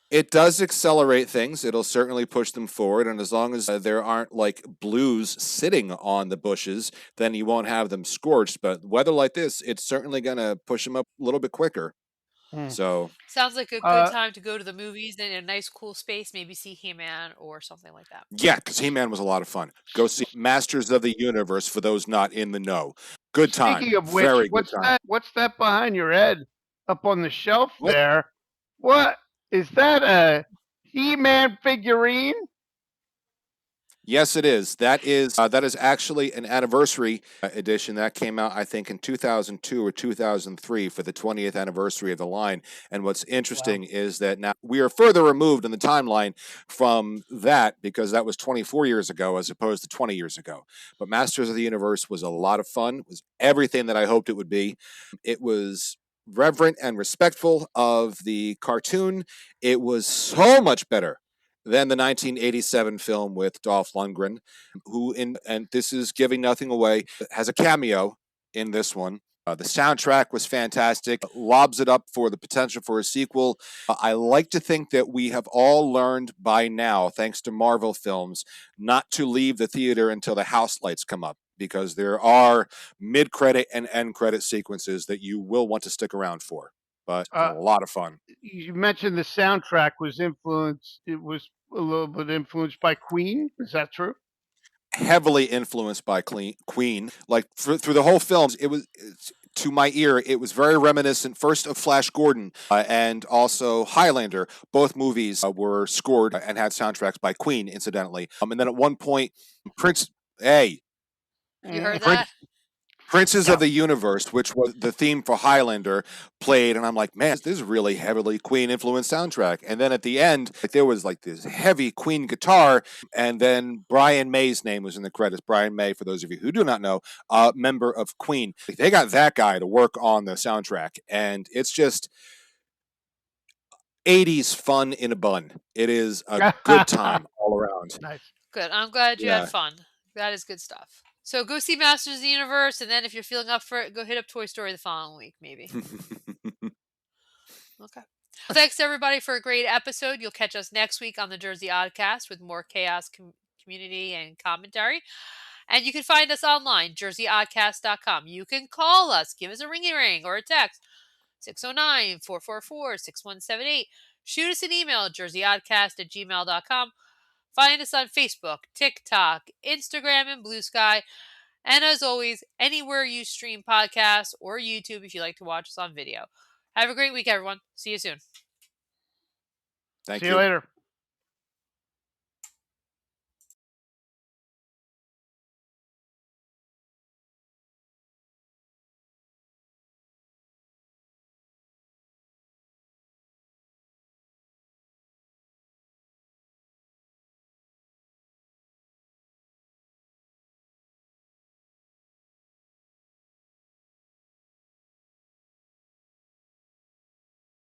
S2: it does accelerate things. It'll certainly push them forward. And as long as there aren't blues sitting on the bushes, then you won't have them scorched. But weather like this, it's certainly going to push them up a little bit quicker. So
S1: Sounds like a good time to go to the movies in a nice, cool space. Maybe see He-Man or something like that.
S2: yeah, because He-Man was a lot of fun. Go see Masters of the Universe for those not in the know. Good time.
S3: Speaking of which,
S2: Very good time.
S3: What's that behind your head up on the shelf
S2: What?
S3: there? What is that? A He-Man figurine?
S2: Yes, it is. That is actually an anniversary edition that came out, I think, in 2002 or 2003 for the 20th anniversary of the line. And what's interesting is that now we are further removed in the timeline from that because that was 24 years ago as opposed to 20 years ago. But Masters of the Universe was a lot of fun. It was everything that I hoped it would be. It was reverent and respectful of the cartoon. It was so much better than the 1987 film with Dolph Lundgren, and this is giving nothing away, has a cameo in this one. The soundtrack was fantastic, lobs it up for the potential for a sequel. I like to think that we have all learned by now, thanks to Marvel films, not to leave the theater until the house lights come up, because there are mid-credit and end-credit sequences that you will want to stick around for. But it's a lot of fun.
S3: You mentioned the soundtrack was influenced. It was a little bit influenced by Queen. Is that true?
S2: Heavily influenced by Queen. Like through the whole film, to my ear, it was very reminiscent first of Flash Gordon and also Highlander. Both movies were scored and had soundtracks by Queen, incidentally. And then at one point,
S1: You heard that?
S2: Princes of the Universe, which was the theme for Highlander, played, and I'm like, man, this is really heavily Queen-influenced soundtrack. And then at the end, there was like this heavy Queen guitar, and then Brian May's name was in the credits. Brian May, for those of you who do not know, member of Queen. They got that guy to work on the soundtrack, and it's just 80s fun in a bun. It is a good time all around.
S3: Nice.
S1: Good. I'm glad you had fun. That is good stuff. So go see Masters of the Universe, and then if you're feeling up for it, go hit up Toy Story the following week, maybe. Okay. Well, thanks everybody for a great episode. You'll catch us next week on the Jersey Oddcast with more chaos, community, and commentary. And you can find us online, jerseyoddcast.com. You can call us, give us a ringy ring or a text, 609-444-6178. Shoot us an email, jerseyoddcast@gmail.com. Find us on Facebook, TikTok, Instagram, and Blue Sky. And as always, anywhere you stream podcasts or YouTube if you like to watch us on video. Have a great week, everyone. See you soon.
S2: Thank you.
S3: See you later.